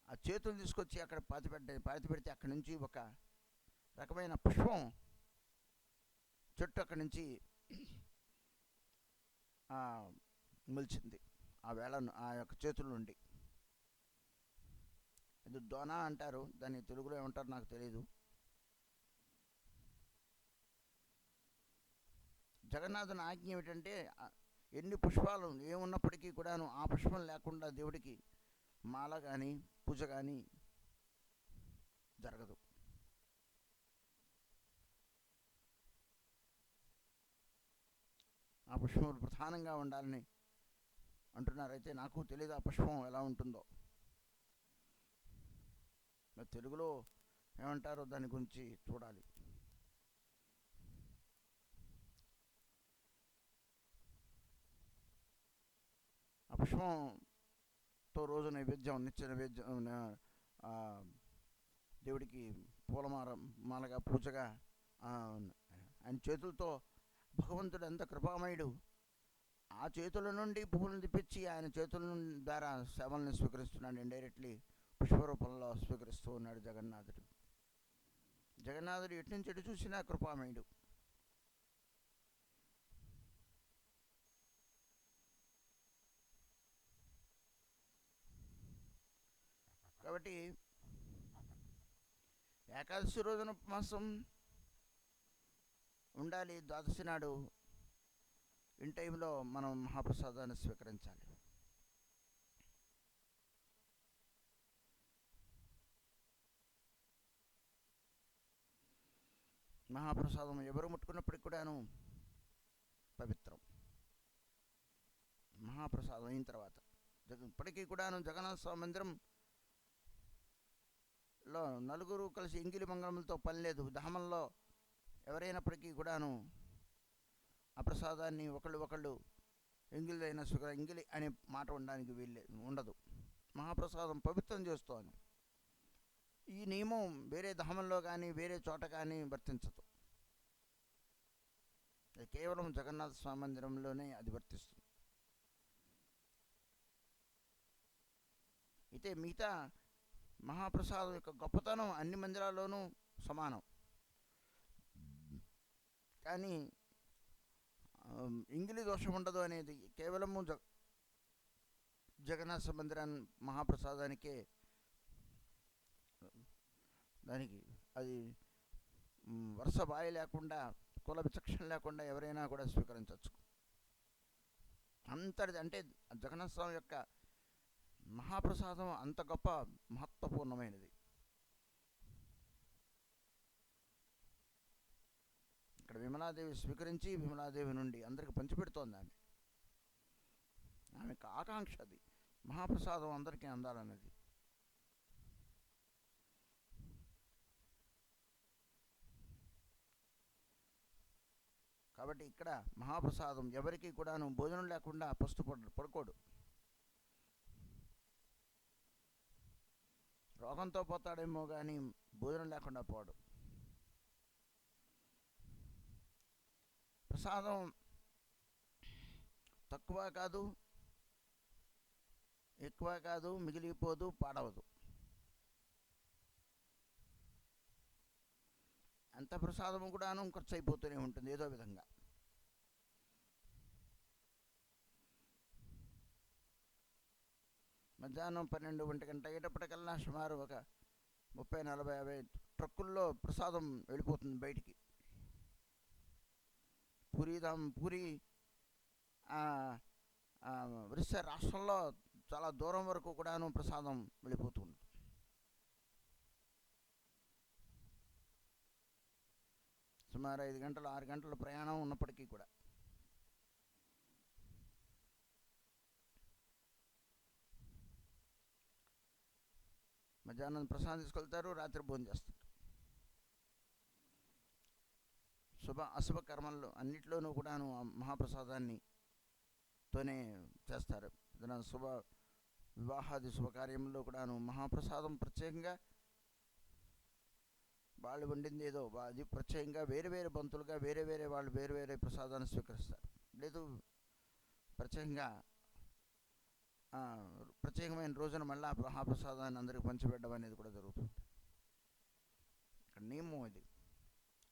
S1: ఆ చేతులు తీసుకొచ్చి అక్కడ పాతి పెడితే అక్కడి నుంచి ఒక రకమైన పుష్పం చెట్టు అక్కడి నుంచి మొలిచింది ఆ వేళను, ఆ యొక్క చేతుల నుండి. ఇది దోన అంటారు, దాన్ని తెలుగులో ఏమంటారు నాకు తెలియదు. జగన్నాథుని ఆజ్ఞ ఏమిటంటే ఎన్ని పుష్పాలు ఏమున్నప్పటికీ కూడాను ఆ పుష్పం లేకుండా దేవుడికి మాల కానీ పూజ కానీ జరగదు. ఆ పుష్పం ప్రధానంగా ఉండాలని అంటున్నారు. అయితే నాకు తెలియదు ఆ పుష్పం ఎలా ఉంటుందో. తెలుగులో ఏమంటారో దాని గురించి చూడాలి. ఆ పుష్పంతో రోజు నైవేద్యం, నిత్య నైవేద్యం దేవుడికి మాలగా పూజగా ఆయన చేతులతో భగవంతుడు ఎంత కృపామయుడు. ఆ చేతుల నుండి పువ్వులను తెప్పించి ఆయన చేతుల ద్వారా సేవల్ని స్వీకరిస్తున్నాడు. ఇండైరెక్ట్లీ పుష్పరూపంలో స్వీకరిస్తూ ఉన్నాడు జగన్నాథుడు. జగన్నాథుడు ఎటు నుంచి ఎటు చూసినా కృపామయుడు. కాబట్టి ఏకాదశి రోజున ఉపవాసం ఉండాలి. ద్వాదశి నాడు ఇన్ టైంలో మనం మహాప్రసాదాన్ని స్వీకరించాలి. మహాప్రసాదం ఎవరు ముట్టుకున్నప్పటికి కూడాను పవిత్రం. మహాప్రసాదం అయిన తర్వాత ఇప్పటికీ కూడాను జగన్నాథ స్వామి మందిరంలో నలుగురు కలిసి ఎంగిలి మంగళములతో పని లేదు. ధామంలో ఎవరైనప్పటికీ కూడాను ఆ ప్రసాదాన్ని ఒకళ్ళు ఎంగిలిదైన ఎంగిలి అనే మాట ఉండడానికి ఉండదు. మహాప్రసాదం పవిత్రం చేస్తోంది. ఈ నియమం వేరే ధామంలో కానీ వేరే చోట కానీ వర్తించదు. అది కేవలం జగన్నాథ స్వామి మందిరంలోనే అది వర్తిస్తుంది. అయితే మిగతా మహాప్రసాదం యొక్క గొప్పతనం అన్ని మందిరాల్లోనూ సమానం. కానీ ఇంగిలి దోషం ఉండదు అనేది కేవలము జగన్నాథ మందిరాన్ని మహాప్రసాదానికే, దానికి అది వరుస బాయి లేకుండా కుల విచక్షణ లేకుండా ఎవరైనా కూడా స్వీకరించవచ్చు. అంతటిది అంటే జగన్నాథ స్వామి యొక్క మహాప్రసాదం అంత గొప్ప మహత్వపూర్ణమైనది. ఇక్కడ విమలాదేవి స్వీకరించి విమలాదేవి నుండి అందరికి పంచిపెడుతోంది ఆమె. ఆమెకు ఆకాంక్ష అది, మహాప్రసాదం అందరికీ అందాలన్నది. కాబట్టి ఇక్కడ మహాప్రసాదం ఎవరికి కూడాను భోజనం లేకుండా పస్తు పడుకోడు. రోగంతో పోతాడేమో కానీ భోజనం లేకుండా పోడు. ప్రసాదం తక్కువ కాదు, ఎక్కువ కాదు, మిగిలిపోదు, పాడవదు. అంత ప్రసాదం కూడాను ఖర్చు అయిపోతూనే ఉంటుంది ఏదో విధంగా. మధ్యాహ్నం 12 గంట అయ్యేటప్పటికల్లా సుమారు ఒక 30-40-50 ట్రక్కుల్లో ప్రసాదం వెళ్ళిపోతుంది బయటికి. పూరి ఒరిస్సా రాష్ట్రంలో చాలా దూరం వరకు కూడాను ప్రసాదం వెళ్ళిపోతుంది. సుమారు 5 గంటలు 6 గంటల ప్రయాణం ఉన్నప్పటికీ కూడా. మధ్యాహ్నం ప్రసాదం తీసుకెళ్తారు, రాత్రి భోజనం చేస్తారు. శుభ అశుభ కర్మల్లో అన్నిట్లోనూ కూడాను మహాప్రసాదాన్ని తోనే చేస్తారు. ఏదైనా వివాహాది శుభకార్యంలో కూడాను మహాప్రసాదం ప్రత్యేకంగా వాళ్ళు వండింది ఏదో అది ప్రత్యేకంగా వేరే వేరే బంతులుగా వేరే వేరే వాళ్ళు వేరే వేరే ప్రసాదాన్ని స్వీకరిస్తారు. లేదు ప్రత్యేకంగా ప్రత్యేకమైన రోజున మళ్ళీ మహాప్రసాదాన్ని అందరికి పంచిపెట్టడం అనేది కూడా జరుగుతుంది. ఇక్కడ నియమం ఇది.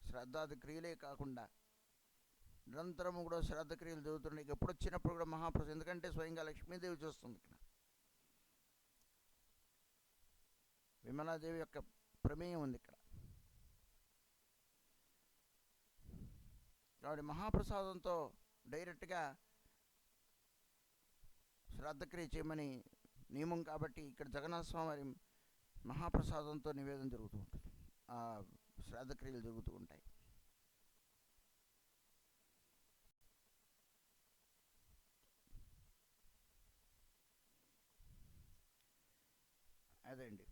S1: శ్రాద్ధాది క్రియలే కాకుండా నిరంతరము కూడా శ్రాద్ధ క్రియలు జరుగుతున్నాయి. ఎప్పుడు వచ్చినప్పుడు కూడా మహాప్రసాదం, ఎందుకంటే స్వయంగా లక్ష్మీదేవి చూస్తుంది. ఇక్కడ విమలాదేవి యొక్క ప్రమేయం ఉంది ఇక్కడ. కాబట్టి మహాప్రసాదంతో డైరెక్ట్గా శ్రాద్ధక్రియ చేయమని నియమం. కాబట్టి ఇక్కడ జగన్నాథ స్వామి వారి మహాప్రసాదంతో నివేదన జరుగుతూ ఉంటుంది, ఆ శ్రాద్ధక్రియలు జరుగుతూ ఉంటాయి. అదండి.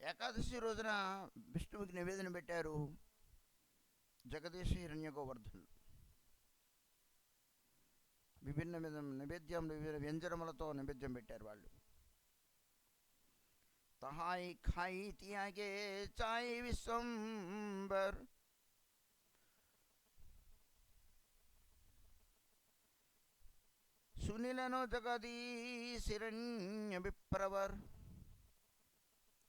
S1: ఏకాదశి రోజున విష్ణువుకి నివేదన పెట్టారు జగదీశ హిరణ్య గోవర్ధనులు. విభిన్న నైవేద్యం, వివిధ వ్యంజనములతో నైవేద్యం పెట్టారు వాళ్ళు. తహాయి ఖాయి తియాగే చాయ్ విశ్వంబర్, సునిలను జగదీశ హిరణ్య విప్రవర్.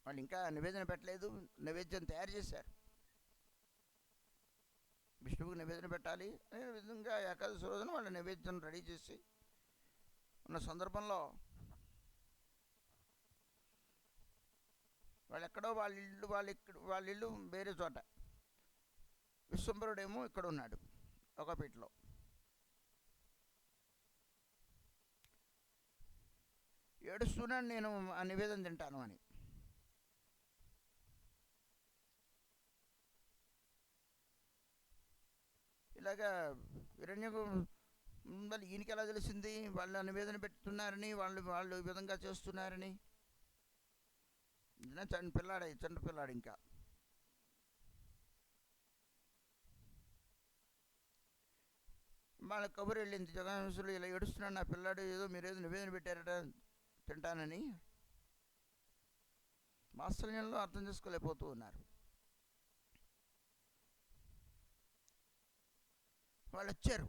S1: వాళ్ళు ఇంకా నివేదన పెట్టలేదు, నైవేద్యం తయారు చేశారు. విష్ణువుకి నివేదన పెట్టాలి అనే విధంగా ఏకాదశి రోజున వాళ్ళ నైవేద్యం రెడీ చేసి ఉన్న సందర్భంలో వాళ్ళు ఎక్కడో వాళ్ళ ఇల్లు వేరే చోట, విశ్వంబరుడేమో ఇక్కడ ఉన్నాడు ఒక పీటలో. ఏడుస్తున్నాను నేను ఆ నివేదన తింటాను అని. ఇలాగా హిరణ్యకు మళ్ళీ ఈయనకి ఎలా తెలిసింది వాళ్ళ నివేదన పెడుతున్నారని, వాళ్ళు ఈ విధంగా చేస్తున్నారని. చండి పిల్లాడు ఇంకా వాళ్ళ కబురు వెళ్ళింది, జగన్సులు ఇలా ఏడుస్తున్నాడు నా పిల్లాడు, ఏదో మీరేదో నివేదన పెట్టారట తింటానని. వాత్సల్యంలో అర్థం చేసుకోలేకపోతూ ఉన్నారు. వాళ్ళు వచ్చారు.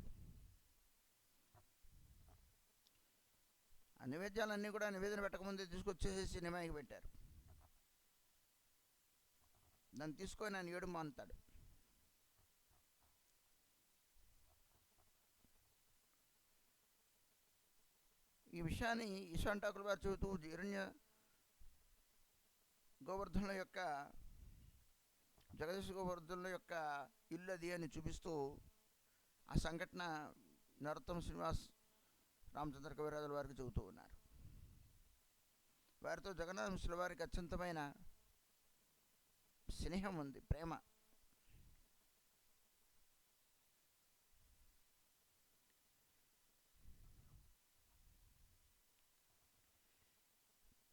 S1: ఆ నైవేద్యాలన్నీ కూడా నివేదన పెట్టకముందే తీసుకొచ్చేసేసి నిమాయికి పెట్టారు. దాన్ని తీసుకొని ఆయన ఏడు మానుతాడు. ఈ విషయాన్ని ఈశాంటాకుల వారు చెబుతూ హిరణ్య గోవర్ధనుల యొక్క జగదీశ గోవర్ధనుల యొక్క ఇల్లు అది అని చూపిస్తూ ఆ సంఘటన నరోత్తమ శ్రీనివాస్ రామచంద్ర కవిరాజుల వారికి చెబుతూ ఉన్నారు. వారితో జగన్నాథ మిశ్రుల వారికి అత్యంతమైన స్నేహం ఉంది, ప్రేమ.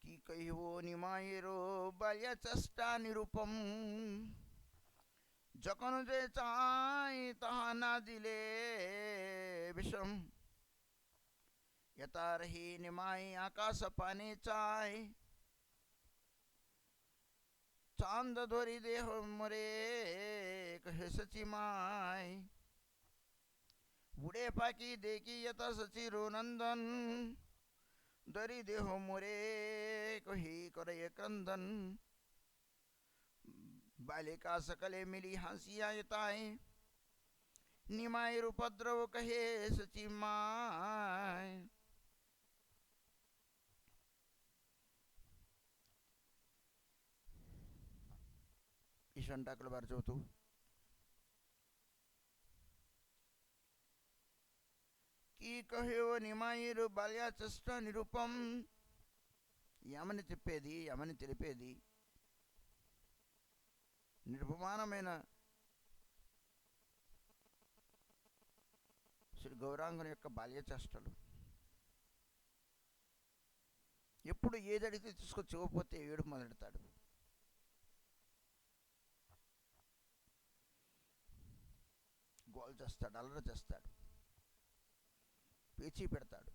S1: কি কহিব নিমায়ের বালিয়া চেষ্টা নিরূপম, যখন যে চাই তাহা না দিলে বিষম, यतारही निमाई आकाश पाने चाय, चांद धोरी देह मरे कहे सची माय, बुढ़े पाकी देखी यथा सची रोनंदन, धोरी देह मोरे कही करे क्रंदन, बालिका सकले मिली हंसिया यताए, निमाई उपद्रव कहे सची माय. ఈశాంటాకుల వారు చెబుతూ కీ కహ్యో నిమాయిరు బాల్యాచష్ట నిరూపం, యమని చెప్పేది, యమని తెలిపేది నిరుపమానమైన శ్రీ గౌరాంగుని యొక్క బాల్యచేష్టలు. ఎప్పుడు ఏదడిగితే తీసుకొచ్చి ఇవ్వకపోతే ఏడుపు మొదలెడతాడు. గోల్ చేస్తాడు, అల్లరి చేస్తాడు, పేచీ పెడతాడు.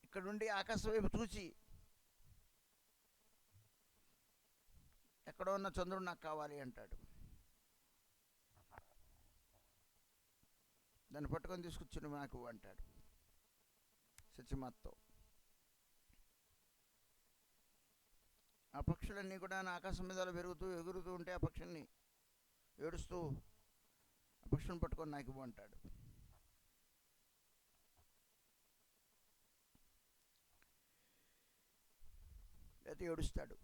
S1: ఇక్కడ నుండి ఆకాశం వైపు చూసి ఎక్కడో ఉన్న చంద్రుడు నాకు కావాలి అంటాడు. దాన్ని పట్టుకొని తీసుకొచ్చిన నాకు అంటాడు సచిమాత్తో. ఆ పక్షులన్నీ కూడా ఆకాశం మీద పెరుగుతూ ఎగురుతూ ఉంటే ఆ పక్షుల్ని ఏడుస్తూ ఆ పక్షులను పట్టుకొని నాకు ఇవ్వు అంటాడు. లేకపోతే ఏడుస్తాడు,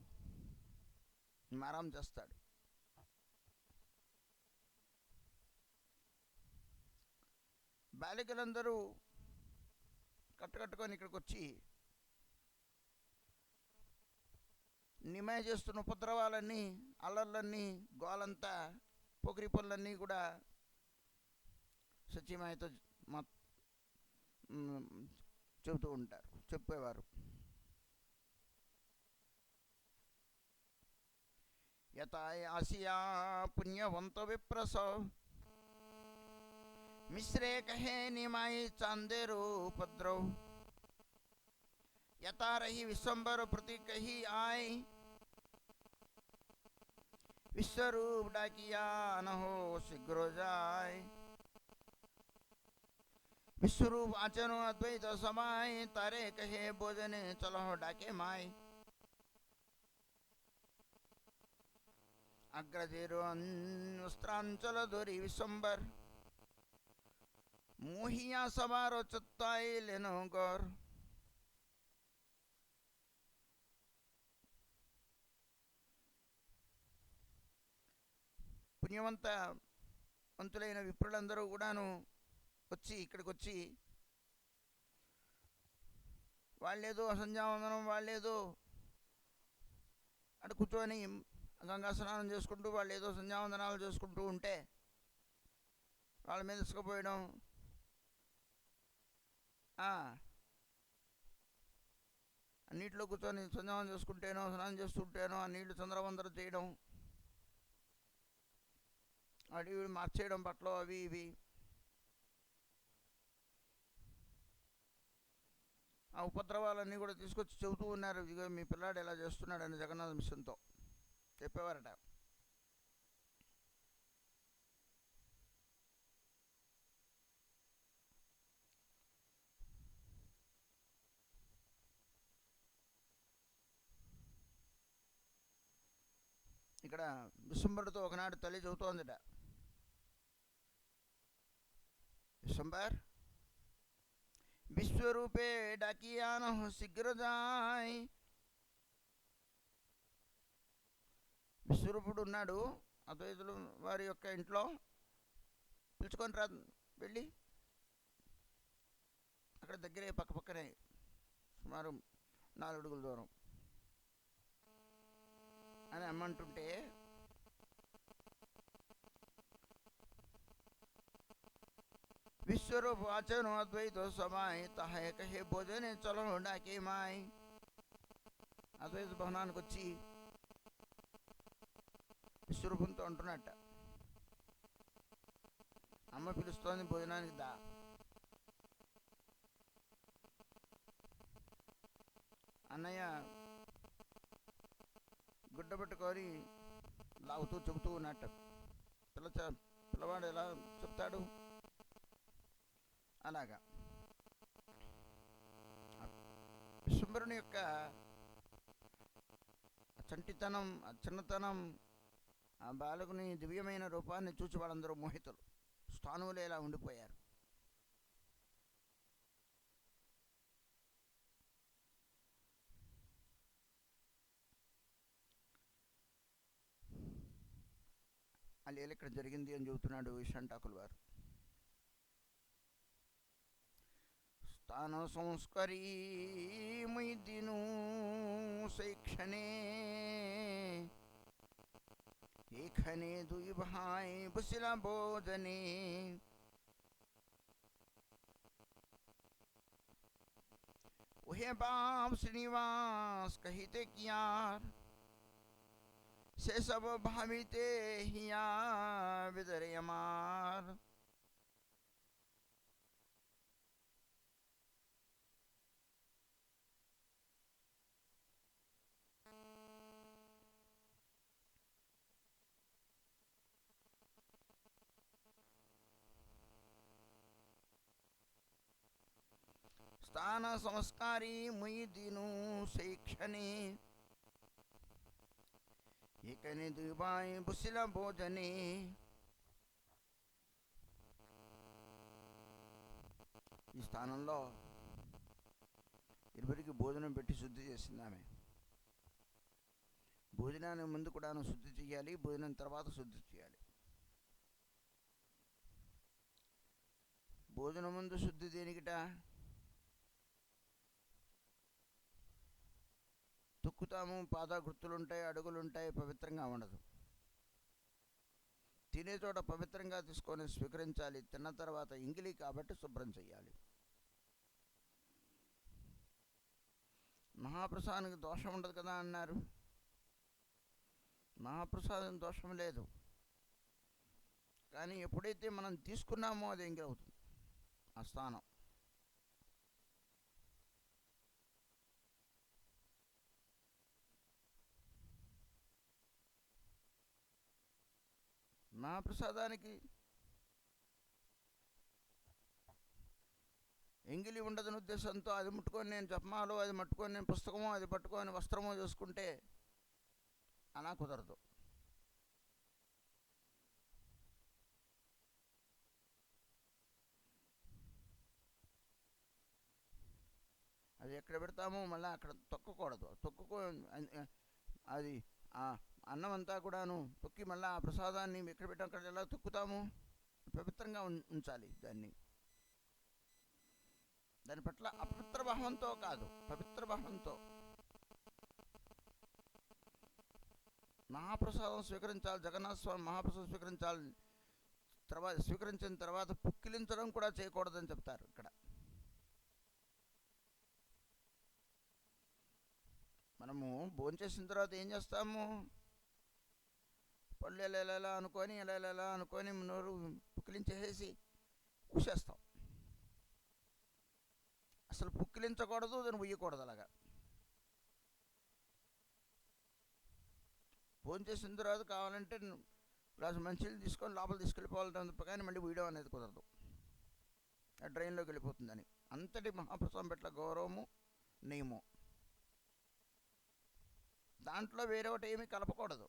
S1: మారం చేస్తాడు. బాలికలందరూ కట్టుకొని ఇక్కడికి వచ్చి నిమయ చేస్తున్న ఉపద్రవాలన్నీ, అల్లర్లన్నీ, గోలంతా, పొగిరి పనులన్నీ కూడా సత్యమాయతో చెబుతూ ఉంటారు, చెప్పేవారు. యథాయ ఆసియా పుణ్యవంత విప్రస, మిశ్రే కహే నిమాయి చాందేరు ఉపద్రవ్, यथा रही विश्वम्बर प्रति कही आय, विश्वरूप डाकिया न हो शीघ्र जाय, विश्वरूप आचनो अद्वैत समाय, तारे कहे भोजने चलो डाके माय, अग्रजेरो वस्त्रांचल धोरी विश्वम्बर, मोहिया सवारो चत्ताय लेनो गौर, పుణ్యవంతులైన విప్రులందరూ కూడాను వచ్చి ఇక్కడికి వచ్చి వాళ్ళేదో సంధ్యావందనం, వాళ్ళేదో అటు కూర్చొని గంగా స్నానం చేసుకుంటూ వాళ్ళు ఏదో సంధ్యావందనాలు చేసుకుంటూ ఉంటే వాళ్ళ మీద ఇసుకపోయడం, నీటిలో కూర్చొని సంధ్యావందనం చేసుకుంటేనో స్నానం చేస్తుంటేనో ఆ నీళ్లు చంద్రవందనం చేయడం, అవి మార్చేయడం, బట్టలు అవి ఇవి. ఆ ఉపద్రవాలన్నీ కూడా తీసుకొచ్చి చెబుతూ ఉన్నారు. ఇదిగో మీ పిల్లాడు ఎలా చేస్తున్నాడని జగన్నాథ మిషన్తో చెప్పేవారట. ఇక్కడ విశ్వంబరుడితో ఒకనాడు తల్లి చెబుతోందట, विश्वम्बर विश्वरूपे डाकियानो शीघ्र जाय. విశ్వరూపుడు ఉన్నాడు అద్వైతులు వారి యొక్క ఇంట్లో, పిలుచుకొని రా వెళ్ళి. అక్కడ దగ్గరే పక్క పక్కనే సుమారు 4 అడుగుల దూరం అని అమ్మంటుంటే, विश्वरूप वाचनो अद्वैतो समाय तहे कहे भोजने चलो डाके माय. అద్వైత భవనానికి వచ్చి విశ్వరూపంతో అంటున్నట్ట, అమ్మ పిలుస్తోంది భోజనానికి దా. అన్నయ్య గుడ్డ పట్టుకొని లాగుతూ చెబుతూ ఉన్నట్ట. పిల్లవాడు ఎలా చెప్తాడు అలాగా. విశ్వంబరుని యొక్క చంటితనం, చిన్నతనం, ఆ బాలకుని దివ్యమైన రూపాన్ని చూసి వాళ్ళందరూ మోహితులు, స్థానువులు ఇలా ఉండిపోయారు. ఆ లీల ఇక్కడ జరిగింది అని చెబుతున్నాడు విషంటాకుల వారు. స్థాన సంస్కరీ మైదిను శైక్షణే ఏఖనే दुई भाई बसिला भोजने. उहे बाप श्रीनिवास कहिते कियार से सब भाविते हिया विदरे अमार. స్థాన సంస్కారీ ముయిదిను శైక్షణే ఏకనే దుబాయ్ బుసిల భోజనే. ఈ స్థానంలో ఇరువురికి భోజనం పెట్టి శుద్ధి చేసింది ఆమె. భోజనానికి ముందు కూడాను శుద్ధి చేయాలి, భోజనం తర్వాత శుద్ధి చేయాలి. భోజనం ముందు శుద్ధి దేనికిట? తొక్కుతాము, పాద గుర్తులుంటాయి, అడుగులుంటాయి, పవిత్రంగా ఉండదు. తినే చోట పవిత్రంగా తీసుకొని స్వీకరించాలి. తిన్న తర్వాత ఇంగిలి కాబట్టి శుభ్రం చేయాలి. మహాప్రసాదానికి దోషం ఉండదు కదా అన్నారు. మహాప్రసాదం దోషం లేదు, కానీ ఎప్పుడైతే మనం తీసుకున్నామో అది ఎంగిలి అవుతుంది ఆ స్థానం. మహాప్రసాదానికి ఎంగిలి ఉండదని ఉద్దేశంతో అది ముట్టుకొని నేను జపమాలో, అది మట్టుకొని నేను పుస్తకమో, అది పట్టుకొని వస్త్రమో చూసుకుంటే అలా కుదరదు. అది ఎక్కడ పెడతామో మళ్ళీ అక్కడ తొక్కకూడదు. అది ఆ అన్నం అంతా కూడాను తొక్కి మళ్ళీ ఆ ప్రసాదాన్ని ఎక్కడ పెట్టాం అక్కడ ఎలా తొక్కుతాము? పవిత్రంగా ఉంచాలి దాన్ని. దాని పట్ల అపవిత్ర భావంతో కాదు, పవిత్ర భావంతో మహాప్రసాదం స్వీకరించాలి. జగన్నాథ స్వామి మహాప్రసాదం స్వీకరించాలి. స్వీకరించిన తర్వాత పుక్కిలించడం కూడా చేయకూడదని చెప్తారు ఇక్కడ. మనము భోంచేసిన తర్వాత ఏం చేస్తాము? పళ్ళు ఎలా అనుకొని ఎలా అనుకొని నోరు పుక్కిలించేసేసి కూసేస్తాం. అసలు పుక్కిలించకూడదు, దాన్ని ఉయ్యకూడదు. అలాగా భోంచేసిన తర్వాత కావాలంటే గ్లాసు మంచినీళ్ళు తీసుకొని లోపల తీసుకెళ్ళిపోవాలి తప్ప, కానీ మళ్ళీ ఉయ్యడం అనేది కుదరదు. ఆ డ్రైన్లోకి వెళ్ళిపోతుందని. అంతటి మహాప్రసాదం పట్ల గౌరవము, నియమం. దాంట్లో వేరే ఒకటి ఏమీ కలపకూడదు.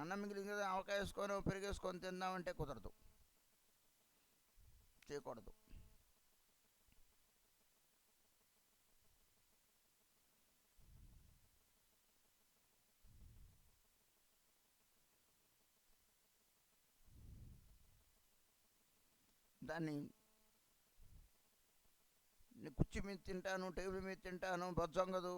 S1: అన్నం మిగిలింది కదా ఆవకాయ వేసుకొని పెరిగేసుకొని తిందామంటే కుదరదు, చేయకూడదు. దాన్ని కుర్చీ మీద తింటాను, టేబుల్ మీద తింటాను, బొజ్జొంగదు,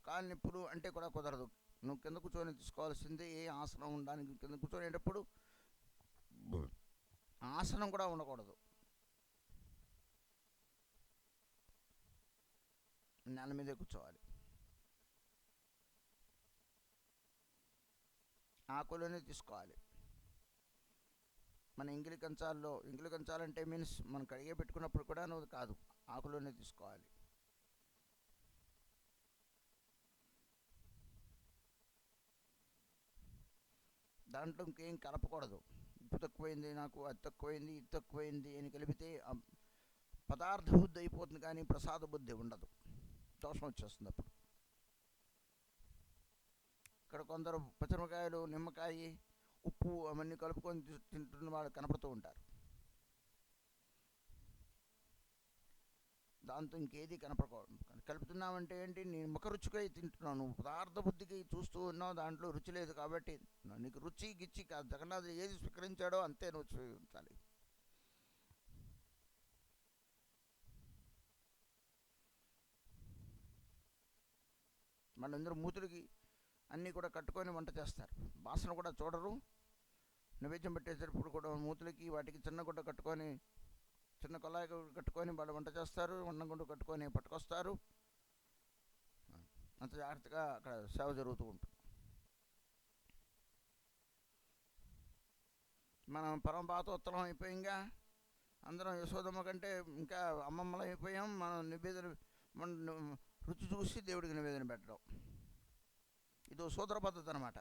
S1: కాలు నిప్పులు అంటే కూడా కుదరదు. నువ్వు కింద కూర్చొని తీసుకోవాల్సిందే. ఏ ఆసనం ఉండడానికి కింద కూర్చొనేటప్పుడు ఆసనం కూడా ఉండకూడదు, నేల మీదే కూర్చోవాలి. ఆకులోనే తీసుకోవాలి. మన ఇంగిలి కంచాలంటే మీన్స్ మనం కడిగే పెట్టుకున్నప్పుడు కూడా నువ్వు కాదు, ఆకులోనే తీసుకోవాలి. దాంట్లో ఇంకేం కలపకూడదు. ఉప్పు తక్కువైంది నాకు, అది తక్కువైంది, ఇది తక్కువైంది అని కలిపితే పదార్థ బుద్ధి అయిపోతుంది, కానీ ప్రసాద బుద్ధి ఉండదు, దోషం వచ్చేస్తుంది అప్పుడు. ఇక్కడ కొందరు పచ్చిమిరకాయలు, నిమ్మకాయ, ఉప్పు అవన్నీ కలుపుకొని తింటున్న వాళ్ళు కనపడుతూ ఉంటారు. దాంతో ఇంకేది కనపడకూడదు. కలుపుతున్నామంటే ఏంటి, నేను ముఖ రుచికై తింటున్నాను, నువ్వు పదార్థ బుద్ధికి చూస్తూ ఉన్నావు, దాంట్లో రుచి లేదు. కాబట్టి నీకు రుచి గిచ్చి కాదు, జగన్నాథుడు ఏది స్వీకరించాడో అంతే నువ్వు స్వీకరించాలి. మనందరూ మూతులకి అన్నీ కూడా కట్టుకొని వంట చేస్తారు, వాసన కూడా చూడరు. నైవేద్యం పెట్టేటప్పుడు కూడా మూతులకి వాటికి చిన్న గుడ్డ కట్టుకొని, చిన్న కొలాయి కట్టుకొని వాళ్ళు వంట చేస్తారు, గుండు కట్టుకొని పట్టుకొస్తారు. అంత జాగ్రత్తగా అక్కడ సేవ జరుగుతూ ఉంటుంది. మనం పరమపాతోత్తరం అయిపోయింగా, అందరం యశోదమ్మ కంటే ఇంకా అమ్మమ్మలు అయిపోయాం. మనం నివేదన, మన రుచి చూసి దేవుడికి నివేదన పెట్టడం, ఇదో సూత్ర పద్ధతి అనమాట.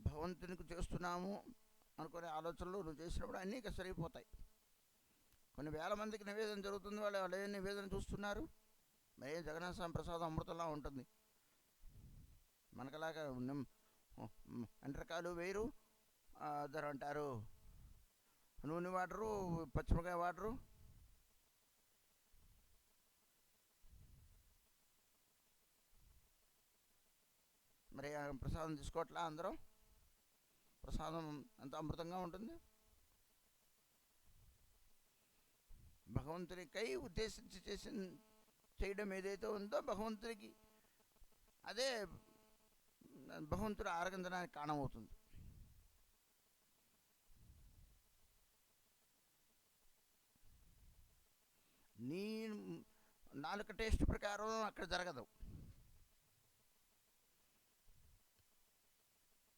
S1: భగవంతునికి చేస్తున్నాము అనుకునే ఆలోచనలు నువ్వు చేసినప్పుడు అన్నీ సరిపోతాయి. కొన్ని వేల మందికి నివేదన జరుగుతుంది, వాళ్ళు ఏ నివేదన చూస్తున్నారు, మరి జగన్నాథ స్వామి ప్రసాదం అమృతంలా ఉంటుంది. మనకలాగా ఎండ్రకాయలు వేరు, ఇద్దరు అంటారు నూనె వాటరు, పచ్చిమిరకాయ వాటరు. మరి ప్రసాదం తీసుకోవట్లా అందరూ, ప్రసాదం ఎంత అమృతంగా ఉంటుంది. భగవంతునికై ఉద్దేశించి చేయడం ఏదైతే ఉందో భగవంతునికి అదే భగవంతుడు ఆరగించడానికి కారణమవుతుంది. నీ నాలుక టేస్ట్ ప్రకారం అక్కడ జరగదు.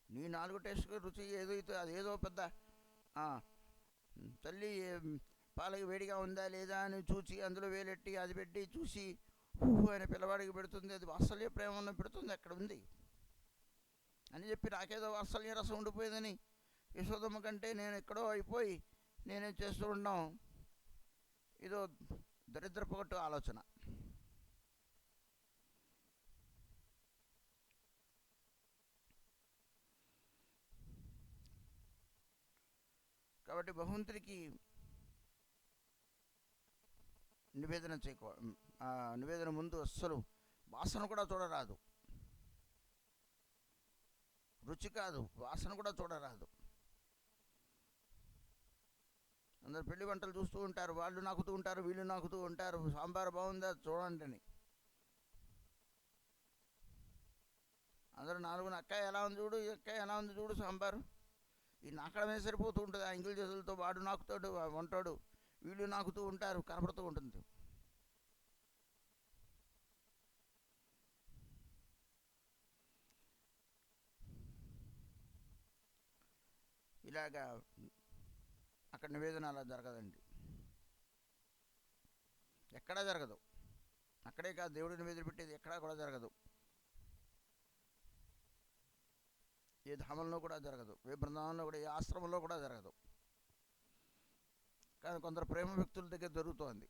S1: నీ నాలుగు టేస్ట్ రుచి ఏదైతే అదేదో పెద్ద తల్లి పాలకి వేడిగా ఉందా లేదా అని చూసి అందులో వేలెట్టి అది పెట్టి చూసి అనే పిల్లవాడికి పెడుతుంది, అది వాత్సల్య ప్రేమను పెడుతుంది, అక్కడ ఉంది అని చెప్పి నాకేదో వాత్సల్య రసం ఉండిపోయిందని యశోదమ్మ కంటే నేను ఎక్కడో అయిపోయి నేనే చేస్తూ ఉన్నాం, ఇదో దరిద్రపొగట్టు ఆలోచన. కాబట్టి భగవంతుడికి నివేదన నివేదన ముందు అస్సలు వాసన కూడా చూడరాదు, రుచి కాదు వాసన కూడా చూడరాదు. అందరు పెళ్లి వంటలు చూస్తూ ఉంటారు, వాళ్ళు నాకుతూ ఉంటారు, వీళ్ళు నాకుతూ ఉంటారు, సాంబార్ బాగుందా చూడండి అని. అందరూ నాలుగు అక్కాయ ఎలా ఉంది చూడు, ఈ అక్కాయ ఎలా ఉంది చూడు, సాంబారు ఈ నాకడమే సరిపోతూ ఉంటుంది. ఆ ఇంగిలి చేతులతో వాడు నాకుతాడు, వంటాడు, వీళ్ళు నాకుతూ ఉంటారు, కనపడుతూ ఉంటుంది. ఇలాగా అక్కడ నివేదన అలా జరగదండి, ఎక్కడా జరగదు. అక్కడే కాదు, దేవుడి నివేదన పెట్టేది ఎక్కడా కూడా జరగదు, ఏ ధామంలో కూడా జరగదు, ఏ బృందావనంలో కూడా, ఏ ఆశ్రమంలో కూడా జరగదు. కానీ కొందరు ప్రేమ వ్యక్తుల దగ్గర జరుగుతోంది.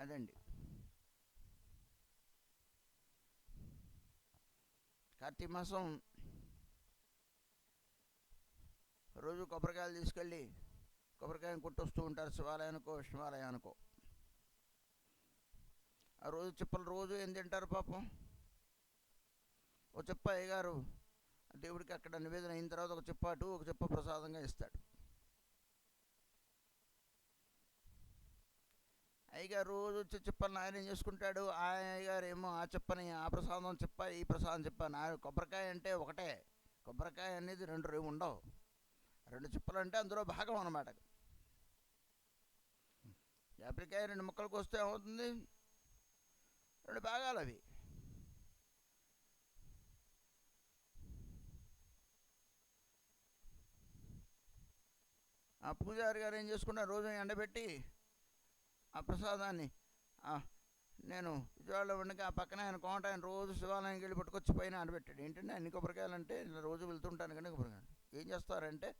S1: అదండి. కార్తీక మాసం రోజు కొబ్బరికాయలు తీసుకెళ్ళి కొబ్బరికాయను కొట్టొస్తూ ఉంటారు, శివాలయానికో విష్ణువాలయానికో. ఆ రోజు చిప్పలు రోజు ఏం తింటారు పాపం. ఒక చెప్ప అయ్యగారు దేవుడికి అక్కడ నివేదన అయిన తర్వాత ఒక చెప్ప అటు ఒక చెప్ప ప్రసాదంగా ఇస్తాడు. అయ్యగారు రోజు వచ్చే చెప్పని ఆయన ఏం చేసుకుంటాడు, ఆ అయ్యగారు ఏమో ఆ చెప్పని ఆ ప్రసాదం చెప్ప ఈ ప్రసాదం చెప్ప. నా కొబ్బరికాయ అంటే ఒకటే, కొబ్బరికాయ అనేది రెండు ఉండవు. రెండు చిప్పలు అంటే అందులో భాగం అన్నమాట. యాపిల్కాయ రెండు ముక్కలకు వస్తే ఏమవుతుంది, రెండు భాగాలు అవి. ఆ పూజారి గారు ఏం చేసుకున్నారు, రోజు ఎండబెట్టి ఆ ప్రసాదాన్ని నేను విజయవాడలో ఉండగా ఆ పక్కన ఆయన కోట, ఆయన రోజు శివాలయానికి వెళ్ళి పట్టుకొచ్చి పైన ఆడబెట్టాడు. ఏంటంటే అన్ని కొబ్బరికాయలు అంటే రోజు వెళ్తుంటాను కానీ కొబ్బరికాయలు ఏం చేస్తారంటే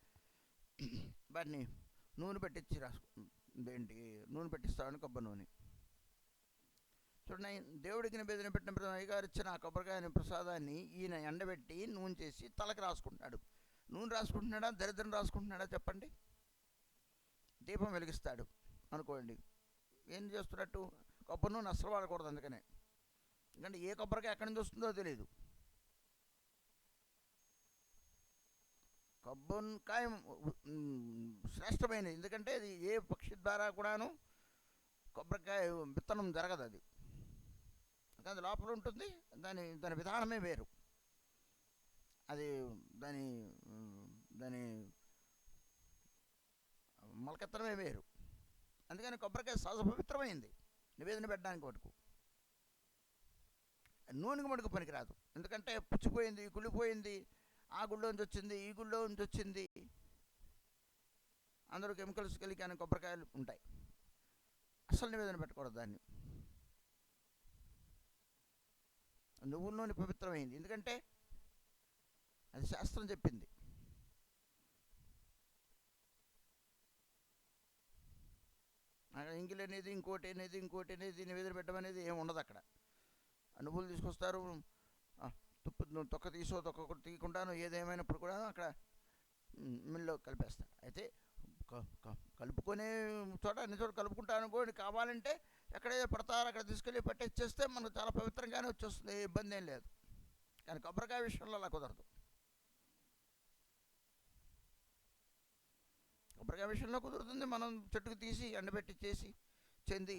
S1: వాటిని నూనె పెట్టించి ఏంటి నూనె పెట్టిస్తామని కొబ్బరి నూనె. చూడండి, దేవుడికి నివేదన పెట్టిన అయ్యగారు ఇచ్చిన ఆ కొబ్బరికాయని ప్రసాదాన్ని ఈయన ఎండబెట్టి నూనె చేసి తలకి రాసుకుంటాడు. నూనె రాసుకుంటున్నాడా దరిద్రం రాసుకుంటున్నాడా చెప్పండి. దీపం వెలిగిస్తాడు అనుకోండి, ఏం చేస్తున్నట్టు కొబ్బరి నూనె అస్సలు వాడకూడదు. అందుకనే, ఎందుకంటే ఏ కొబ్బరికాయ ఎక్కడి నుంచి వస్తుందో తెలియదు. కొబ్బరికాయ శ్రేష్టమైనది, ఎందుకంటే అది ఏ పక్షి ద్వారా కూడాను కొబ్బరికాయ విత్తనం జరగదు. అది కానీ లోపల ఉంటుంది, దాని విధానమే వేరు. అది దాని దాని మొలకెత్తనమే వేరు. అందుకని కొబ్బరికాయ సహజ పవిత్రమైంది నివేదన పెట్టడానికి మటుకు. నూనెకి మటుకు పనికిరాదు, ఎందుకంటే పుచ్చిపోయింది, కుళ్ళిపోయింది, ఆ గుళ్ళోంచి వచ్చింది, ఈ గుళ్ళోంచి వచ్చింది, అందరూ కెమికల్స్ కలిగి కొబ్బరికాయలు ఉంటాయి. అసలు నివేదన పెట్టకూడదు దాన్ని. నువ్వుల నూనె పవిత్రమైంది, ఎందుకంటే అది శాస్త్రం చెప్పింది. ఇంగిల్ అనేది ఇంకోటి అనేది నివేదన పెట్టడం అనేది ఏమి ఉండదు అక్కడ. నువ్వులు తీసుకొస్తారు, తొక్క తొక్క తీయకుండాను ఏదేమైనప్పుడు కూడా అక్కడ మిల్లో కలిపేస్తారు. అయితే కలుపుకునే చోట అన్ని చోట కలుపుకుంటాను అనుకోండి, కావాలంటే ఎక్కడైతే పడతారో అక్కడ తీసుకెళ్ళి పట్టేస్తే మనకు చాలా పవిత్రంగానే వచ్చేస్తుంది, ఇబ్బంది ఏం లేదు. కానీ కొబ్బరికాయ విషయంలో అలా కుదరదు. కొబ్బరికాయ విషయంలో కుదురుతుంది, మనం చెట్టుకు తీసి ఎండబెట్టి చేసి చెంది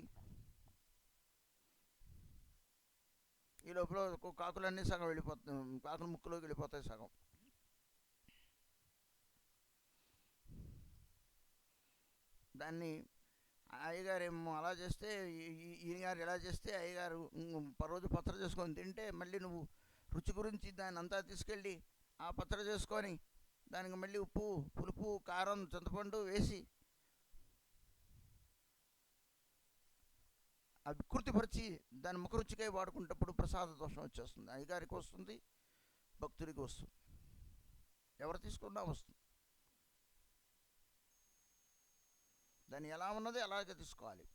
S1: ఈ లోపల కాకులన్నీ సగం వెళ్ళిపోతాయి, కాకులు ముక్కులోకి వెళ్ళిపోతాయి సగం. దాన్ని అయ్యగారు ఏమో అలా చేస్తే, ఈయనగారు ఎలా చేస్తే అయ్యగారు రోజు పచ్చడి చేసుకొని తింటే, మళ్ళీ నువ్వు రుచి గురించి దాన్ని అంతా తీసుకెళ్ళి ఆ పచ్చడి చేసుకొని దానికి మళ్ళీ ఉప్పు పులుపు కారం చింతపండు వేసి అవి కుర్తిపరిచి దాని ముఖరుచికై వాడుకుంటప్పుడు ప్రసాద దోషం వచ్చేస్తుంది. అయ్యగారికి వస్తుంది, భక్తుడికి వస్తుంది, ఎవరు తీసుకున్నా వస్తుంది. దాన్ని ఎలా ఉన్నది అలాగే తీసుకోవాలి.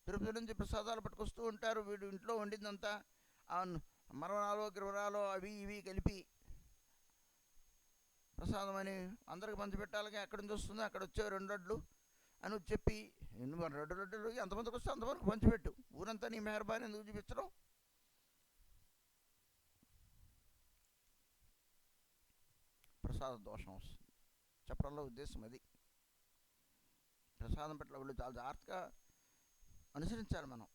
S1: తిరుపతి నుంచి ప్రసాదాలు పట్టుకొస్తూ ఉంటారు, వీడు ఇంట్లో వండిందంతా మరవరాలో గిరవరాలో అవి ఇవి కలిపి ప్రసాదం అని అందరికి పంచిపెట్టాలిగా. ఎక్కడి నుంచి వస్తుందో అక్కడ వచ్చే 2 లడ్లు అని చెప్పి, 2 లడ్లు ఎంతమందికి వస్తే అంతవరకు పంచిపెట్టు, ఊరంతా నీ మెహర్బాని ఎందుకు చూపించడం. ప్రసాద దోషం వస్తుంది చెప్పడంలో ఉద్దేశం అది. ప్రసాదం పట్ల వాళ్ళు చాలా జాగ్రత్తగా అనుసరించాలి మనం.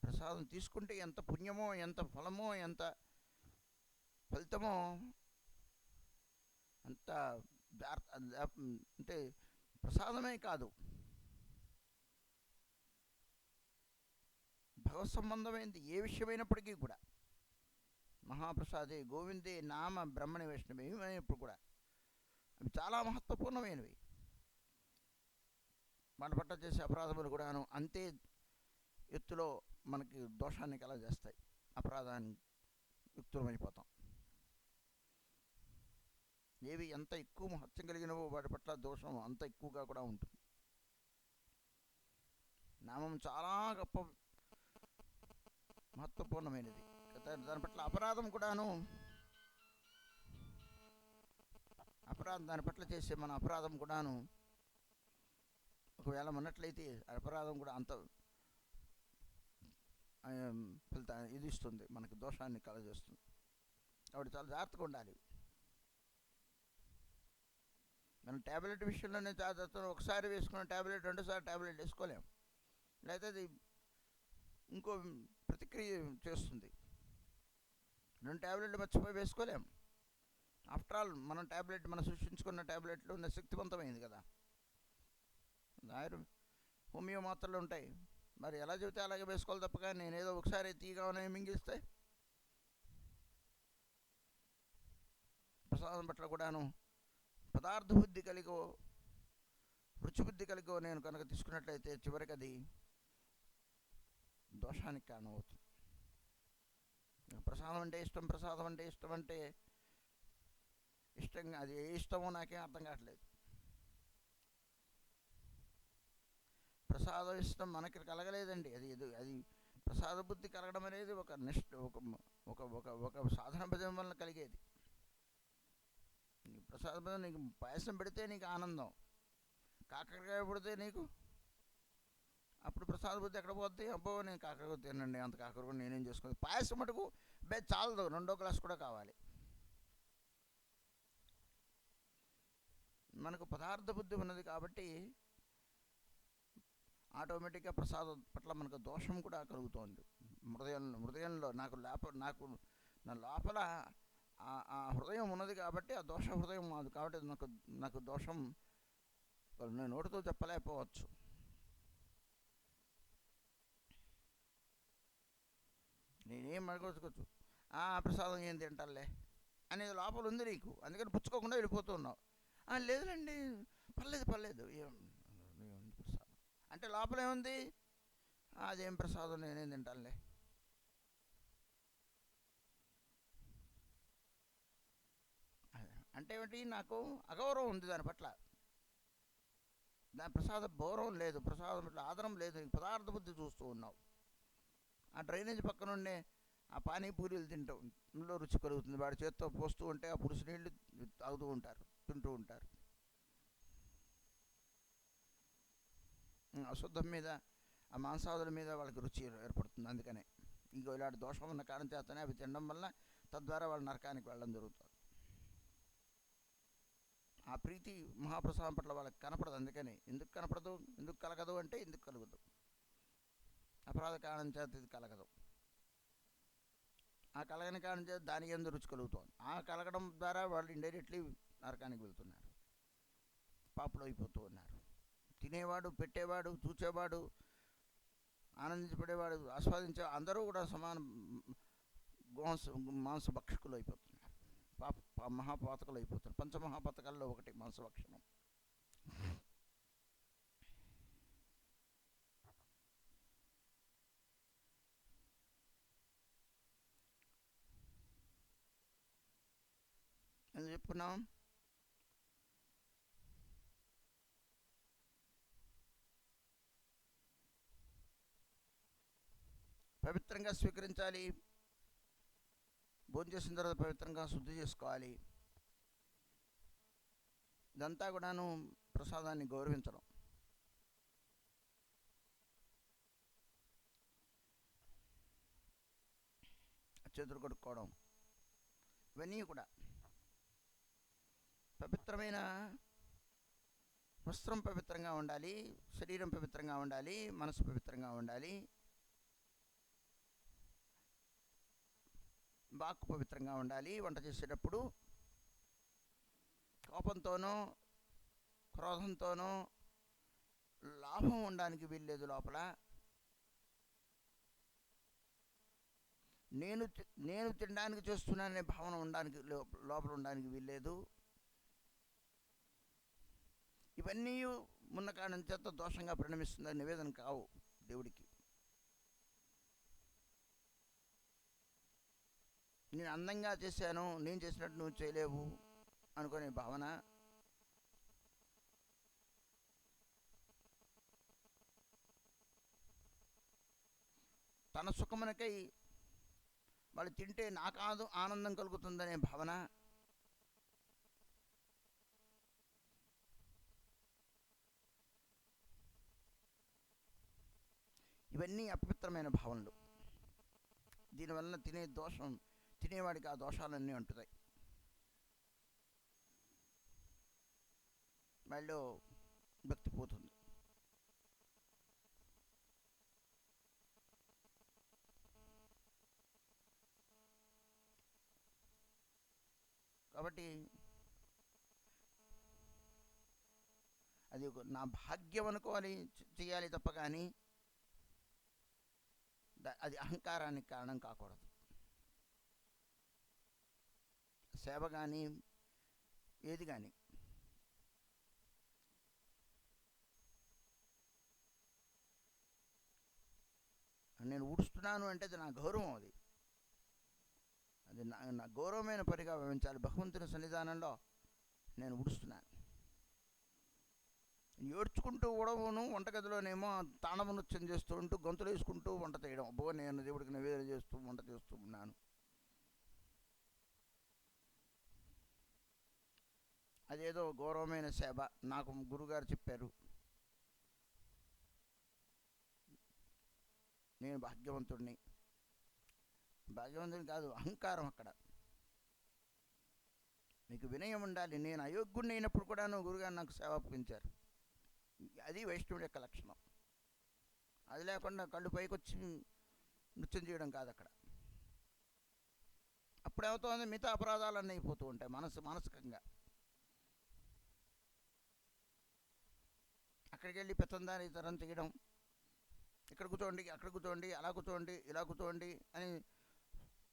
S1: ప్రసాదం తీసుకుంటే ఎంత పుణ్యమో, ఎంత ఫలమో, ఎంత ఫలితమో అంత అంటే ప్రసాదమే కాదు, భగవత్ సంబంధమైనది ఏ విషయమైనప్పటికీ కూడా మహాప్రసాదే గోవిందే నామ బ్రహ్మణి వైష్ణవి ఏమైనప్పుడు కూడా అవి చాలా మహత్వపూర్ణమైనవి. మన పట్ల చేసే అపరాధములు కూడాను అంతే ఎత్తులో మనకి దోషాన్ని కలగజేస్తాయి. అపరాధాన్ని యుక్తులమైపోతాం. ఏవి ఎంత ఎక్కువ మహత్యం కలిగినవో వాటి పట్ల దోషం అంత ఎక్కువగా కూడా ఉంటుంది. నామం చాలా గొప్ప మహత్వపూర్ణమైనది. దాని పట్ల అపరాధం కూడాను దాని పట్ల చేసే మన అపరాధం కూడాను ఒకవేళ ఉన్నట్లయితే అపరాధం కూడా అంత ఫలిత ఇది ఇస్తుంది, మనకి దోషాన్ని కలగజేస్తుంది. కాబట్టి చాలా జాగ్రత్తగా ఉండాలి. మనం ట్యాబ్లెట్ విషయంలోనే జాగ్రత్త. ఒకసారి వేసుకున్న ట్యాబ్లెట్ రెండోసారి ట్యాబ్లెట్ వేసుకోలేం, లేకపోతే అది ఇంకో ప్రతిక్రియ చేస్తుంది. 2 ట్యాబ్లెట్లు మర్చిపోయి వేసుకోలేం. ఆఫ్టర్ ఆల్ మనం ట్యాబ్లెట్ మనం సృష్టించుకున్న ట్యాబ్లెట్లు ఉన్న శక్తివంతమైంది కదా. హోమియో మాత్రలు ఉంటాయి, మరి ఎలా చెబితే అలాగే వేసుకోవాలి తప్పగా నేనేదో ఒకసారి తీగా మింగిస్తే. ప్రసాదం పట్ల కూడాను పదార్థ బుద్ధి కలిగో రుచి బుద్ధి కలిగో నేను కనుక తీసుకున్నట్లయితే చివరికి అది దోషానికి కారణమవుతుంది. ప్రసాదం అంటే ఇష్టం, ప్రసాదం అంటే ఇష్టం అంటే ఇష్టంగా అది ఏ ఇష్టమో నాకేం అర్థం కావట్లేదు. ప్రసాదం ఇష్టం మనకి కలగలేదండి. అది ప్రసాద బుద్ధి కలగడం అనేది ఒక ఒక ఒక ఒక సాధన భజన వలన కలిగేది. నీకు ప్రసాద భజన, నీకు పాయసం పెడితే నీకు ఆనందం, కాకరకాయ పెడితే నీకు అప్పుడు ప్రసాద బుద్ధి ఎక్కడ పోద్ది? అబ్బో నేను కాకరకాయ తినండి, అంత కాకరకాయ నేనేం చేసుకోవాలి. పాయసం మటుకు చాలదు, 2వ గ్లాస్ కూడా కావాలి. మనకు పదార్థ బుద్ధి ఉన్నది కాబట్టి ఆటోమేటిక్గా ప్రసాదం పట్ల మనకు దోషం కూడా కలుగుతోంది. హృదయంలో నాకు నా లోపల ఆ హృదయం ఉన్నది కాబట్టి ఆ దోష హృదయం అది కాబట్టి నాకు దోషం నేను నోటితో చెప్పలేకపోవచ్చు. నేనేం అడగొచ్చుకోవచ్చు, ప్రసాదం ఏం తింటాలే అనేది లోపల ఉంది నీకు, అందుకని పుచ్చుకోకుండా వెళ్ళిపోతూ ఉన్నావు. లేదులేండి పర్లేదు ఏం ప్రసాదం అంటే లోపల ఏముంది? అదేం ప్రసాదం నేనేం తింటానులే. అంటే ఏమిటి? నాకు అగౌరవం ఉంది దాని పట్ల, దాని ప్రసాద గౌరవం లేదు, ప్రసాదం పట్ల ఆదరం లేదు. నీకు పదార్థ బుద్ధి చూస్తూ ఉన్నావు. ఆ డ్రైనేజ్ పక్కన ఉండే ఆ పానీపూరీలు తింటూ రుచి కలుగుతుంది. వాడి చేత్తో పోస్తూ ఉంటే ఆ పురుషు నీళ్ళు తాగుతూ ఉంటారు, తింటూ ఉంటారు. అశుద్ధం మీద ఆ మాంసాదుల మీద వాళ్ళకి రుచి ఏర్పడుతుంది. అందుకనే ఇంకో ఇలాంటి దోషం ఉన్న కారణం చేతనే అవి తినడం వల్ల తద్వారా వాళ్ళ నరకానికి వెళ్ళడం జరుగుతుంది. ఆ ప్రీతి మహాప్రసాదం పట్ల వాళ్ళకి కనపడదు. అందుకని ఎందుకు కనపడదు, ఎందుకు కలగదు అంటే ఎందుకు కలుగుదు? అపరాధ కారణం చేత ఇది కలగదు. ఆ కలగని కారణం చేత దానికి ఎందుకు రుచి కలుగుతుంది. ఆ కలగడం ద్వారా వాళ్ళు ఇండైరెక్ట్లీ నరకానికి వెళ్తున్నారు, పాపులు అయిపోతూ ఉన్నారు. తినేవాడు, పెట్టేవాడు, చూచేవాడు, ఆనందించబడేవాడు, ఆస్వాదించే అందరూ కూడా సమాన మాంసభక్షకులు అయిపోతున్నారు, మహాపాతకులు అయిపోతున్నారు. పంచమహాపాతకాల్లో ఒకటి మాంసభక్షణం. అని చెప్పుకున్నాం. పవిత్రంగా స్వీకరించాలి. భోజనం చేసిన తర్వాత పవిత్రంగా శుద్ధి చేసుకోవాలి. ఇదంతా కూడాను ప్రసాదాన్ని గౌరవించడం. చేతులు కడుక్కోవడం, ఇవన్నీ కూడా పవిత్రమైన వస్త్రం పవిత్రంగా ఉండాలి, శరీరం పవిత్రంగా ఉండాలి, మనసు పవిత్రంగా ఉండాలి, వాక్కు పవిత్రంగా ఉండాలి. వంట చేసేటప్పుడు కోపంతోనో క్రోధంతోనో లాభం ఉండడానికి వీల్లేదు. లోపల నేను తినడానికి చేస్తున్నాననే భావన ఉండడానికి లోపల ఉండడానికి వీల్లేదు. ఇవన్నీ మున్న కారణం చేత దోషంగా పరిణమిస్తుంది, నివేదన కావు దేవుడికి. నేను అందంగా చేశాను, నేను చేసినట్టు నువ్వు చేయలేవు అనుకునే భావన. తన సుఖమునకై వాళ్ళు తింటే నాకు ఆనందం కలుగుతుందనే భావన. ఇవన్నీ అపవిత్రమైన భావనలు. దీనివల్ల తినేవాడికి ఆ దోషాలన్నీ అంటుతాయి. వాళ్ళు భక్తి పోతుంది. కాబట్టి అది నా భాగ్యం అనుకోవాలి, చేయాలి తప్ప కానీ అది అహంకారానికి కారణం కాకూడదు. సేవ కానీ ఏది కానీ నేను ఊడుస్తున్నాను అంటే అది నా గౌరవం. అది నా గౌరవమైన పనిగా భావించాలి. భగవంతుని సన్నిధానంలో నేను ఊడుస్తున్నాను. ఏడ్చుకుంటూ ఊడవును, వంటగదిలోనేమో తాండవ నృత్యం చేస్తూ ఉంటూ గొంతులు వేసుకుంటూ వంట చేయడం. అబ్బో, నేను దేవుడికి నివేదన చేస్తూ వంట చేస్తూ ఉన్నాను. అదేదో గౌరవమైన సేవ. నాకు గురుగారు చెప్పారు, నేను భాగ్యవంతుడిని. భాగ్యవంతుని కాదు, అహంకారం అక్కడ. మీకు వినయం ఉండాలి. నేను అయోగ్యుడిని అయినప్పుడు కూడాను గురుగారు నాకు సేవ అప్పగించారు. అది వైష్ణవుడి యొక్క లక్షణం. అది లేకుండా కళ్ళు పైకొచ్చి నృత్యం చేయడం కాదు అక్కడ. అప్పుడేమవుతుంది, మిగతా అపరాధాలన్నీ అయిపోతూ ఉంటాయి మానసికంగా. అక్కడికి వెళ్ళి పెత్తందారి తరం చేయడం, ఇక్కడ కూర్చోండి, అక్కడ కూర్చోండి, అలా కూర్చోండి, ఇలా కూర్చోండి అని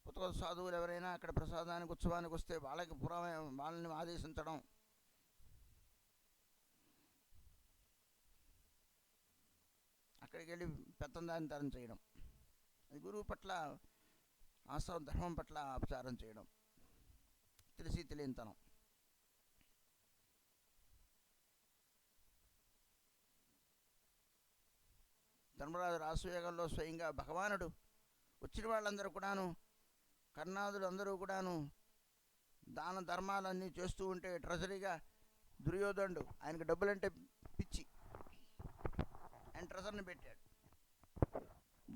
S1: కొత్త సాధువులు ఎవరైనా అక్కడ ప్రసాదానికి ఉత్సవానికి వస్తే వాళ్ళని ఆదేశించడం. అక్కడికి వెళ్ళి పెత్తందారిని తరం చేయడం. అది గురువు పట్ల ఆశ్రమ ధర్మం పట్ల అపచారం చేయడం, తెలిసి తెలియనితనం. ధర్మరాజు రాసయోగంలో స్వయంగా భగవానుడు వచ్చిన వాళ్ళందరూ కూడాను, కర్ణాదులు అందరూ కూడాను దాన ధర్మాలన్నీ చేస్తూ ఉంటే ట్రెజరీగా దుర్యోధనుడు, ఆయనకు డబ్బులంటే పిచ్చి, ఆయన ట్రెజర్ని పెట్టాడు.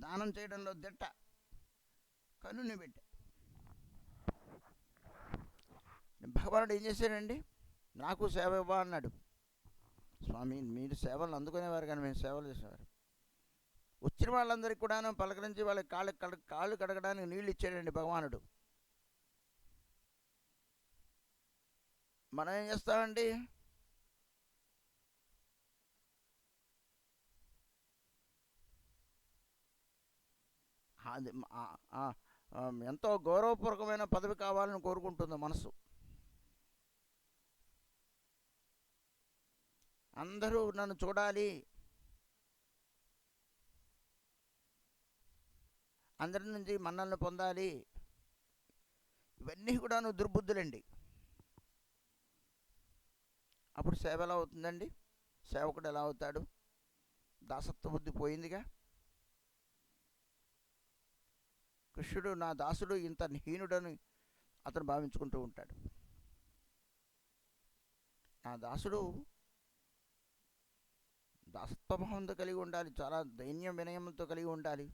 S1: దానం చేయడంలో దిట్ట, కన్నుని పెట్టాడు. భగవానుడు ఏం చేశాడండి, నాకు సేవ ఇవ్వ అన్నాడు. స్వామి, మీరు సేవలు అందుకునేవారు కానీ మేము సేవలు చేసేవారు. వచ్చిన వాళ్ళందరికీ కూడాను పలకరించి వాళ్ళకి కాళ్ళు కడగడానికి నీళ్ళు ఇచ్చాడండి భగవానుడు. మనం ఏం చేస్తామండి, అది ఎంతో గౌరవపూర్వకమైన పదవి కావాలని కోరుకుంటుంది మనసు. అందరూ నన్ను చూడాలి, అందరి నుంచి మన్నల్ని పొందాలి, ఇవన్నీ కూడాను దుర్బుద్ధులండి. అప్పుడు సేవ ఎలా అవుతుందండి, సేవకుడు ఎలా అవుతాడు? దాసత్వ బుద్ధి పోయిందిగా. కృష్ణుడు నా దాసుడు ఇంత హీనుడని అతను భావించుకుంటూ ఉంటాడు. నా దాసుడు దాసత్వభావంతో కలిగి ఉండాలి, చాలా దైన్యం వినయంతో కలిగి ఉండాలి.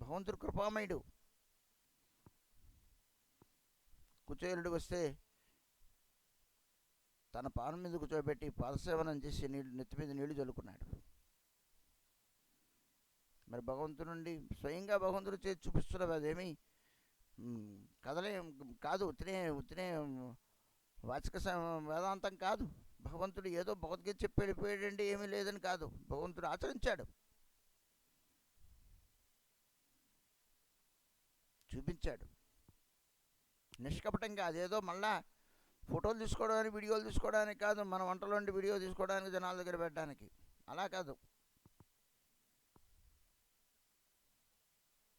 S1: భగవంతుడు కృపామయుడు. కుచేలుడు వస్తే తన పాదం మీద కూర్చోబెట్టి పాదసేవనం చేసి నెత్తి మీద నీళ్లు చల్లుకున్నాడు. మరి భగవంతుడి నుండి స్వయంగా భగవంతుడు చేసి చూపిస్తున్నది అదేమి కథలే కాదు, ఉత్తినే వాచక వేదాంతం కాదు. భగవంతుడు ఏదో భగవద్గీత చెప్పి వెళ్ళిపోయాడండి, ఏమీ లేదని కాదు. భగవంతుడు ఆచరించాడు, చూపించాడు నిష్కపటంగా. అదేదో మళ్ళా ఫోటోలు తీసుకోవడానికి, వీడియోలు తీసుకోవడానికి కాదు, మన వంటలోంటి వీడియో తీసుకోవడానికి, జనాల దగ్గర పెట్టడానికి. అలా కాదు,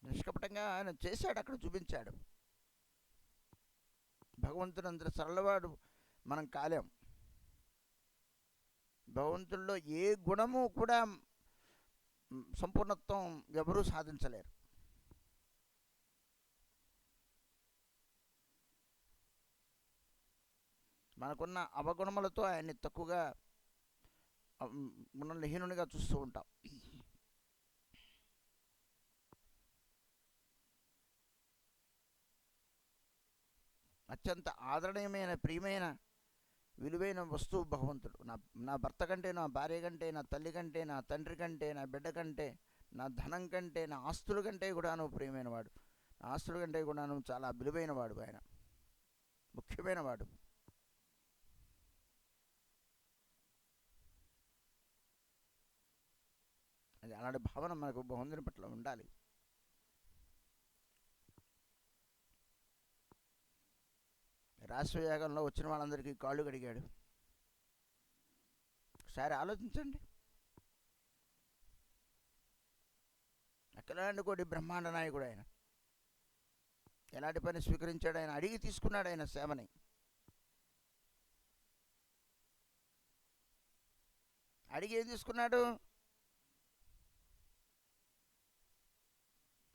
S1: నిష్కపటంగా ఆయన చేశాడు, అక్కడ చూపించాడు. భగవంతుడు అంత సరళవాడు, మనం కాలేం. భగవంతుల్లో ఏ గుణము కూడా సంపూర్ణత్వం ఎవరూ సాధించలేరు. మనకున్న అవగుణములతో ఆయన్ని తక్కువగా, మనల్ని హీనునిగా చూస్తూ ఉంటాం. అత్యంత ఆదరణీయమైన, ప్రియమైన, విలువైన వస్తువు భగవంతుడు. నా భర్త కంటే, నా భార్య కంటే, నా తల్లి కంటే, నా తండ్రి కంటే, నా బిడ్డ కంటే, నా ధనం కంటే, నా ఆస్తుల కంటే కూడాను ప్రియమైన వాడు. నా ఆస్తుల కంటే కూడాను చాలా విలువైన వాడు ఆయన, ముఖ్యమైన వాడు. అది అలాంటి భావన మనకు భగవంతుని పట్ల ఉండాలి. రాష్ట్రయాగంలో వచ్చిన వాళ్ళందరికీ కాళ్ళు కడిగాడు. ఒకసారి ఆలోచించండి. అఖిలాండ కోటి బ్రహ్మాండ నాయకుడు ఆయన. ఎలాంటి పని స్వీకరించాడు ఆయన? అడిగి తీసుకున్నాడు ఆయన సేవని. అడిగి ఏం తీసుకున్నాడు?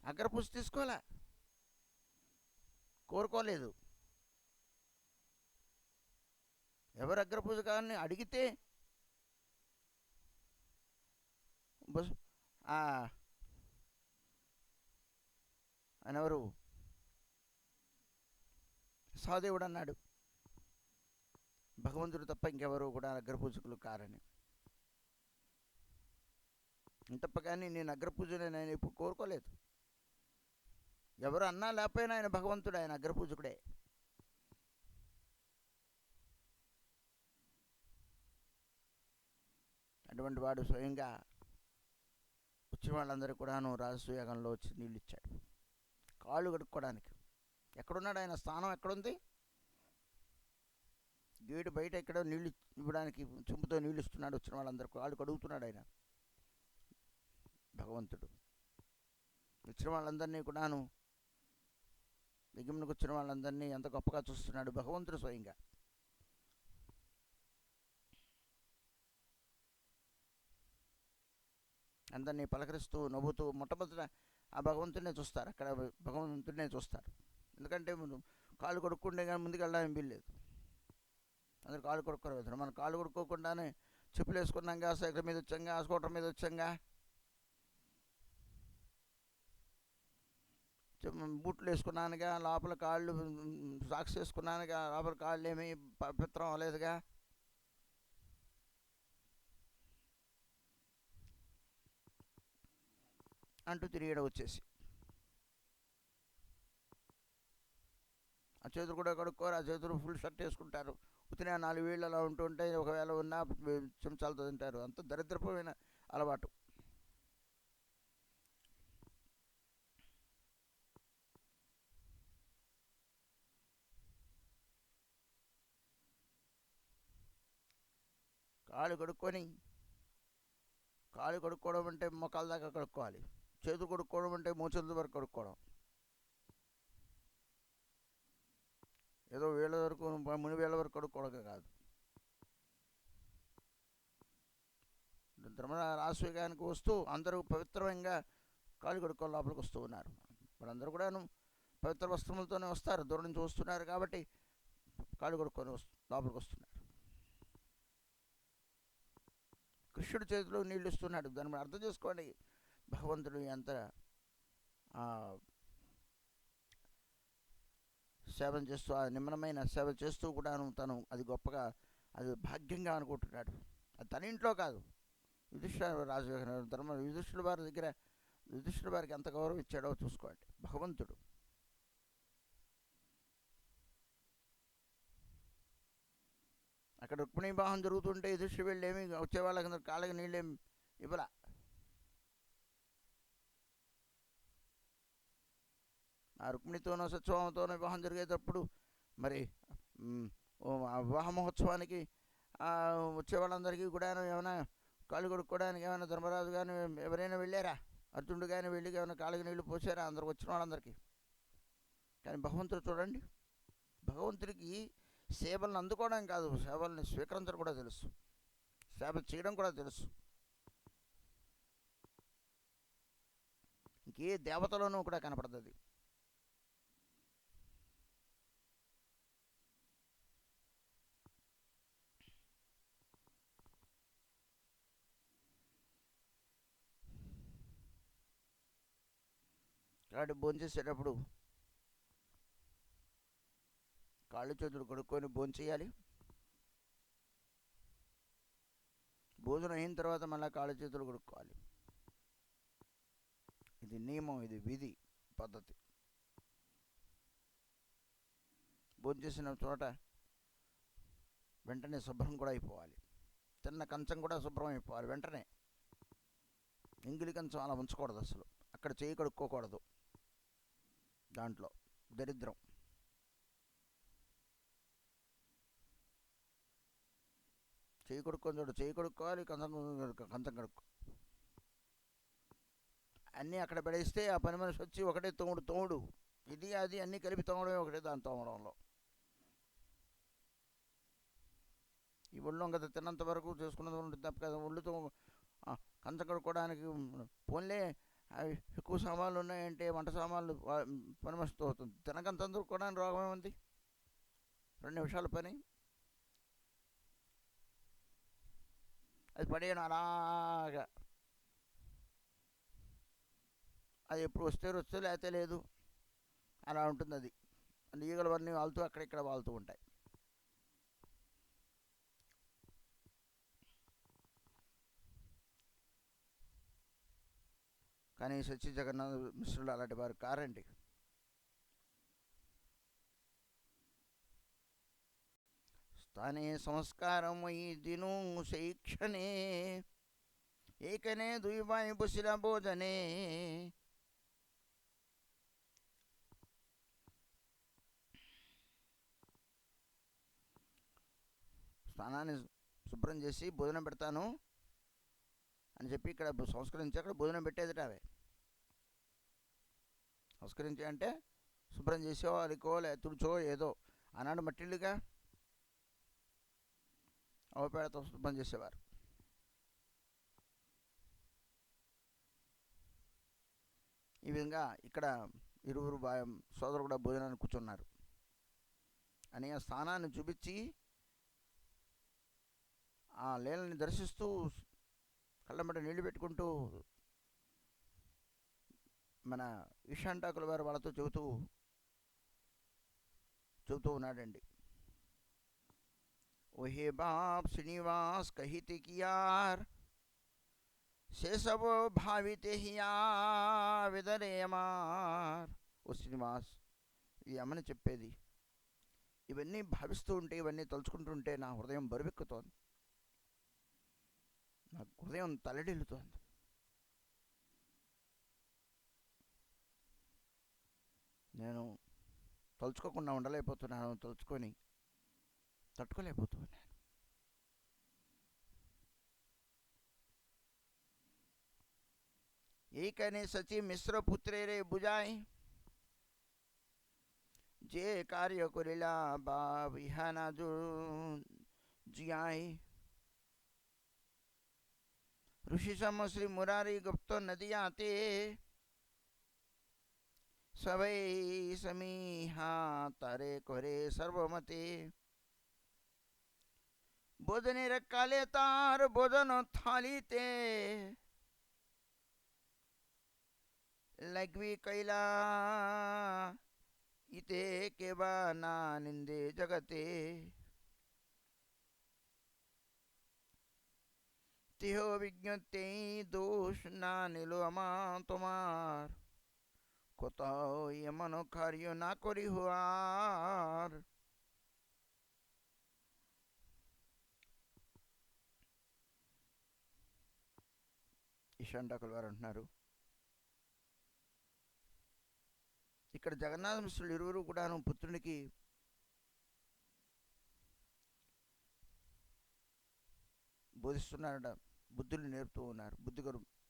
S1: అగ్రపూజ తీసుకోలే, కోరుకోలేదు. ఎవరు అగ్రపూజ కావాలని అడిగితే ఆయన ఎవరు? సహదేవుడు అన్నాడు, భగవంతుడు తప్ప ఇంకెవరు కూడా అగ్రపూజకులు కారని. తప్ప కానీ నేను అగ్రపూజని నేను ఇప్పుడు కోరుకోలేదు. ఎవరు అన్నా లేకపోయినా ఆయన భగవంతుడు, ఆయన అగ్రపూజకుడే. అటువంటి వాడు స్వయంగా వచ్చిన వాళ్ళందరూ కూడాను రాజసూయాగంలో వచ్చి నీళ్ళు ఇచ్చాడు, కాళ్ళు కడుక్కోవడానికి. ఎక్కడున్నాడు ఆయన? స్థానం ఎక్కడుంది? గేటు బయట ఎక్కడో నీళ్ళు ఇవ్వడానికి చెంపుతో నీళ్ళు ఇస్తున్నాడు. వచ్చిన వాళ్ళందరూ కాళ్ళు కడుగుతున్నాడు ఆయన భగవంతుడు. వచ్చిన వాళ్ళందరినీ కూడాను, యజ్ఞంకి వచ్చిన వాళ్ళందరినీ ఎంత గొప్పగా చూస్తున్నాడు భగవంతుడు స్వయంగా. అందరినీ పలకరిస్తూ నవ్వుతూ మొట్టమొదట ఆ భగవంతుడినే చూస్తారు. అక్కడ భగవంతుడినే చూస్తారు. ఎందుకంటే కాళ్ళు కొడుక్కుంటే కానీ ముందుకు వెళ్ళడానికి వీల్లేదు. అందరు కాళ్ళు కొడుక్కొని వెళ్తారు. మనం కాళ్ళు కొడుక్కోకుండానే చెప్పులు వేసుకున్నాగా, సైకిల్ మీద వచ్చాంగా, స్కూటర్ మీద వచ్చాంగా, బూట్లు వేసుకున్నానుగా, లోపల కాళ్ళు సాక్స్ వేసుకున్నానుగా, లోపల కాళ్ళు ఏమీ పవిత్రం అవ్వలేదుగా. అంటూ తిరిగేయడం వచ్చేసి ఆ చేతులు కూడా కడుక్కోరు. ఆ చేతులు ఫుల్ షర్ట్ వేసుకుంటారు. ఉతినే 4 వేళ్ళు అలా ఉంటుంటే ఒకవేళ ఉన్నా చెంచాలతో తింటారు. అంత దరిద్రపమైన అలవాటు. కాళ్ళు కడుక్కోవడం అంటే మొక్కల దాకా కడుక్కోవాలి. చేతులు కడుక్కోవడం అంటే మోచేతుల వరకు కడుక్కోవడం. ఏదో వేళ్ళ వరకు, ముని వేళ్ళ వరకు కడుక్కోవడం కాదు. రాష్ట్రీయానికి వస్తూ అందరూ పవిత్రంగా కాళ్ళు కడుక్కొని లోపలికి వస్తూ ఉన్నారు. వాళ్ళందరూ కూడాను పవిత్ర వస్త్రములతోనే వస్తారు. దూరం నుంచి వస్తున్నారు కాబట్టి కాళ్ళు కడుక్కొని లోపలికి వస్తున్నారు. కృష్ణుడి చేతిలో నీళ్ళు ఇస్తున్నాడు. దాన్ని మనం అర్థం చేసుకోండి. భగవంతుడు ఎంత సేవ చేస్తూ, ఆ నిమ్మనమైన సేవ చేస్తూ కూడాను తను అది గొప్పగా, అది భాగ్యంగా అనుకుంటున్నాడు. అది తన ఇంట్లో కాదు. యుధిష్ఠిర రాజు యుధిష్ఠిర వారి దగ్గర, యుధిష్ఠిర వారికి ఎంత గౌరవం ఇచ్చాడో చూసుకోండి భగవంతుడు. అక్కడ రుక్మిణీ వివాహం జరుగుతుంటే యుధిష్ఠిర వెళ్ళి ఏమి వచ్చే వాళ్ళకి కాళ్ళకి నీళ్ళేమి ఇవ్వలా. ఆ రుక్మిణితోనో సత్యభామతోనో వివాహం జరిగేటప్పుడు మరి ఆ వివాహ మహోత్సవానికి వచ్చే వాళ్ళందరికీ కూడా ఏమైనా కాళ్ళు కొడుక్కోవడానికి ఏమైనా ధర్మరాజు కానీ ఎవరైనా వెళ్ళారా? అర్జునుడు కానీ వెళ్ళి ఏమైనా కాళ్ళకి నీళ్లు పోసారా అందరు వచ్చిన వాళ్ళందరికీ? కానీ భగవంతుడు చూడండి, భగవంతుడికి సేవలను అందుకోవడం కాదు, సేవల్ని స్వీకరించడం కూడా తెలుసు, సేవ చేయడం కూడా తెలుసు. ఇంకే దేవతలోనూ కూడా కనపడుతుంది. కాబట్టి భోంచేసేటప్పుడు కాళ్ళు చేతులు కడుక్కొని భోంచేయాలి. భోజనం అయిన తర్వాత మళ్ళీ కాళ్ళు చేతులు కడుక్కోవాలి. ఇది నియమం, ఇది విధి పద్ధతి. భోంచేసిన చోట వెంటనే శుభ్రం కూడా అయిపోవాలి. తిన్న కంచం కూడా శుభ్రం అయిపోవాలి వెంటనే. ఎంగిలి కంచం అలా ఉంచకూడదు అసలు, అక్కడ చేయి కడుక్కోకూడదు, దాంట్లో దరిద్రం. చేయి కడుక్కొని చూడు, చేయి కడుక్కోవాలి, కంచం కడుక్కో. అన్నీ అక్కడ పడేస్తే ఆ పని మనిషి వచ్చి ఒకటే తోముడు ఇది అది అన్నీ కలిపి తోమడమే ఒకటే దాని తోమడంలో. ఈ ఒళ్ళు కదా తిన్నంత వరకు చేసుకున్నది ఉంటుంది తప్ప కదా. ఒళ్ళుతో కంచం కడుక్కోవడానికి పోన్లే అవి ఎక్కువ సామాన్లు ఉన్నాయంటే వంట సామాన్లు పని మనిషితో అవుతుంది. తినకంత అందుకోవడానికి రోగం ఏముంది? 2 నిమిషాల పని. అది పడేయడం అలాగా, అది ఎప్పుడు వస్తే లేకపోతే లేదు, అలా ఉంటుంది. అది ఈగలు అన్నీ వాళ్తూ అక్కడిక్కడ వాళ్తూ ఉంటాయి. కానీ సచ్చి జగన్నాథ మిశ్రులు అలాంటి వారు కారండి. స్థానే సంస్కారం ఈ దిను శైక్షణే ఏకనే ద్వీపాయి బుసిల భోజనే. స్థానాన్ని శుభ్రం చేసి భోజనం పెడతాను అని చెప్పి ఇక్కడ సంస్కరించి అక్కడ భోజనం పెట్టేదిట. అవే సంస్కరించి అంటే శుభ్రం చేసో అదికో లే తుడిచో ఏదో. ఆనాడు మట్టిళ్ళుగా అవపేడతో శుభ్రం చేసేవారు. ఈ విధంగా ఇక్కడ ఇరువురు సోదరు కూడా భోజనాన్ని కూర్చున్నారు అని ఆ స్థానాన్ని చూపించి ఆ లీలని దర్శిస్తూ కళ్ళంబట నీళ్లు పెట్టుకుంటూ మన ఈశాంటాకుల వారు వాళ్ళతో చెబుతూ ఉన్నాడండి. ఓహే బాప్ శ్రీనివాస్ కహితే కియార్ శేషవో భావితే హియా విదరేమార్. ఓ శ్రీనివాస్, ఈ అమ్మని చెప్పేది, ఇవన్నీ భావిస్తూ ఉంటే, ఇవన్నీ తలుచుకుంటుంటే నా హృదయం బరువెక్కుతోంది, నా హృదయం తలడిల్లుతోంది. నేను తలుచుకోకుండా ఉండలేకపోతున్నాను, తలుచుకొని తట్టుకోలేకపోతున్నాను. ఏకనే సచి మిశ్రపుత్రే రే బుజాయి যে কার্য করিলা বা বিহানা জিয়াই। ऋषि सम श्री मुरारी गुप्त नदियाते सवै समीहा तारे करे सर्वमते। भोजने रकाले तार भोजन थालीते लग्वी कैला इते केबा ना निंदे जगते। तिहो विज्ञते दोष ना नीलो अमा तुम्हार कोताओ ये मनो कार्य ना करी हुआर। ఈశాంటాకుల వారు అంటున్నారు, ఇక్కడ జగన్నాథ మిశ్రులు ఇరువురు కూడాను పుత్రునికి బోధిస్తున్నారట, బుద్ధులు నేర్పుతూ ఉన్నారు,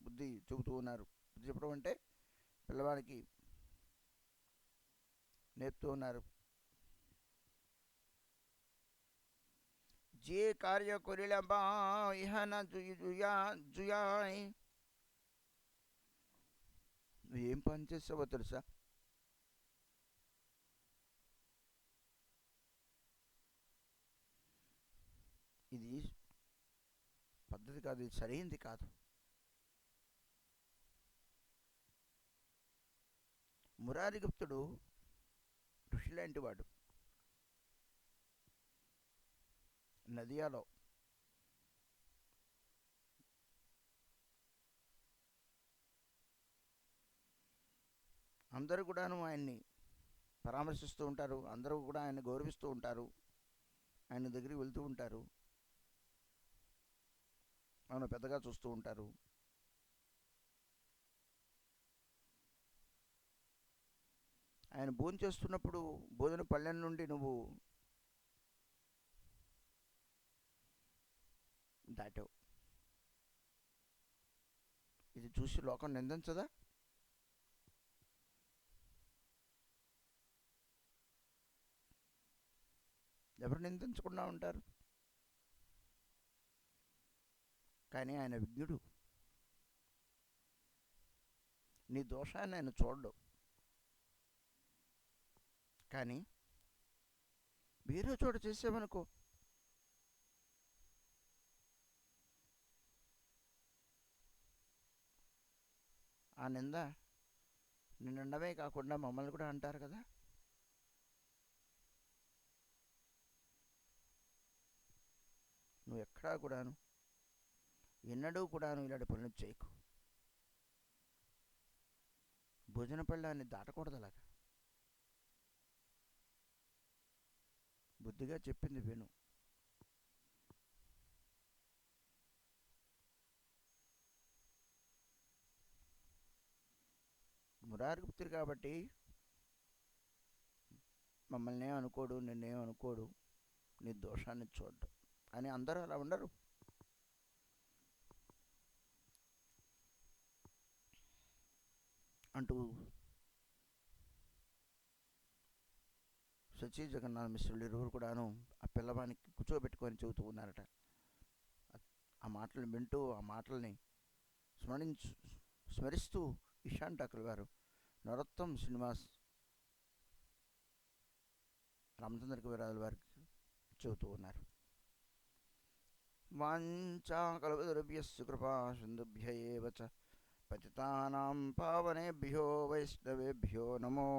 S1: బుద్ధి చెబుతూ ఉన్నారు. బుద్ధి చెప్పడం అంటే పిల్లవాడికి నేర్పుతూ ఉన్నారు. যে కార్య కొరిలబా ఇహన జుయాయ్. నువ్వు ఏం పని చేసావో తెలుసా? ఇది పద్ధతి కాదు, ఇది సరైంది కాదు. మురారిగుప్తుడు ఋషి లాంటి వాడు. నదియాలో అందరూ కూడాను ఆయన్ని పరామర్శిస్తూ ఉంటారు, అందరూ కూడా ఆయన్ని గౌరవిస్తూ ఉంటారు, ఆయన దగ్గరికి వెళ్తూ ఉంటారు, ఆయన పెద్దగా చూస్తూ ఉంటారు. ఆయన భోజనం చేస్తున్నప్పుడు భోజన పళ్ళెం నుండి నువ్వు దాటావు. ఇది చూసి లోకం నిందించదా? ఎవరు నిందించకుండా ఉంటారు? కానీ ఆయన విజ్ఞుడు. నీ దోషాన్ని ఆయన చూడడు. కానీ వేరే చోట చేసామనుకో, ఆ నింద నిన్నండమే కాకుండా మమ్మల్ని కూడా అంటారు కదా. నువ్వు ఎక్కడా కూడాను ఎన్నడూ కూడాను ఇలాంటి పనులు చేయకు. భోజన పళ్ళాన్ని దాటకూడదు అలాగా. బుద్ధిగా చెప్పింది విను. మురారిగుప్తుడు కాబట్టి మమ్మల్ని అనుకోడు, నిన్నేం అనుకోడు, నీ దోషాన్ని చూడ్డు. అని అందరూ అలా ఉండరు. అంటూ సచి జగన్నాథ మిశ్రులు ఇరువురు కూడాను ఆ పిల్లవానికి కూర్చోబెట్టుకొని చెబుతూ ఉన్నారట. ఆ మాటలు వింటూ, ఆ మాటల్ని స్మరిస్తూ ఇషాన్ ఠాకూర్ గారు నరోత్తం శ్రీనివాస్ రామచంద్ర కవిరాజుల వారికి చెబుతూ ఉన్నారు. వాంఛా కల్పతరుభ్యస్సు కృపా సింధుభ్య ఏవ చ పతితానాం పావనేభ్యో వైష్ణవేభ్యో నమో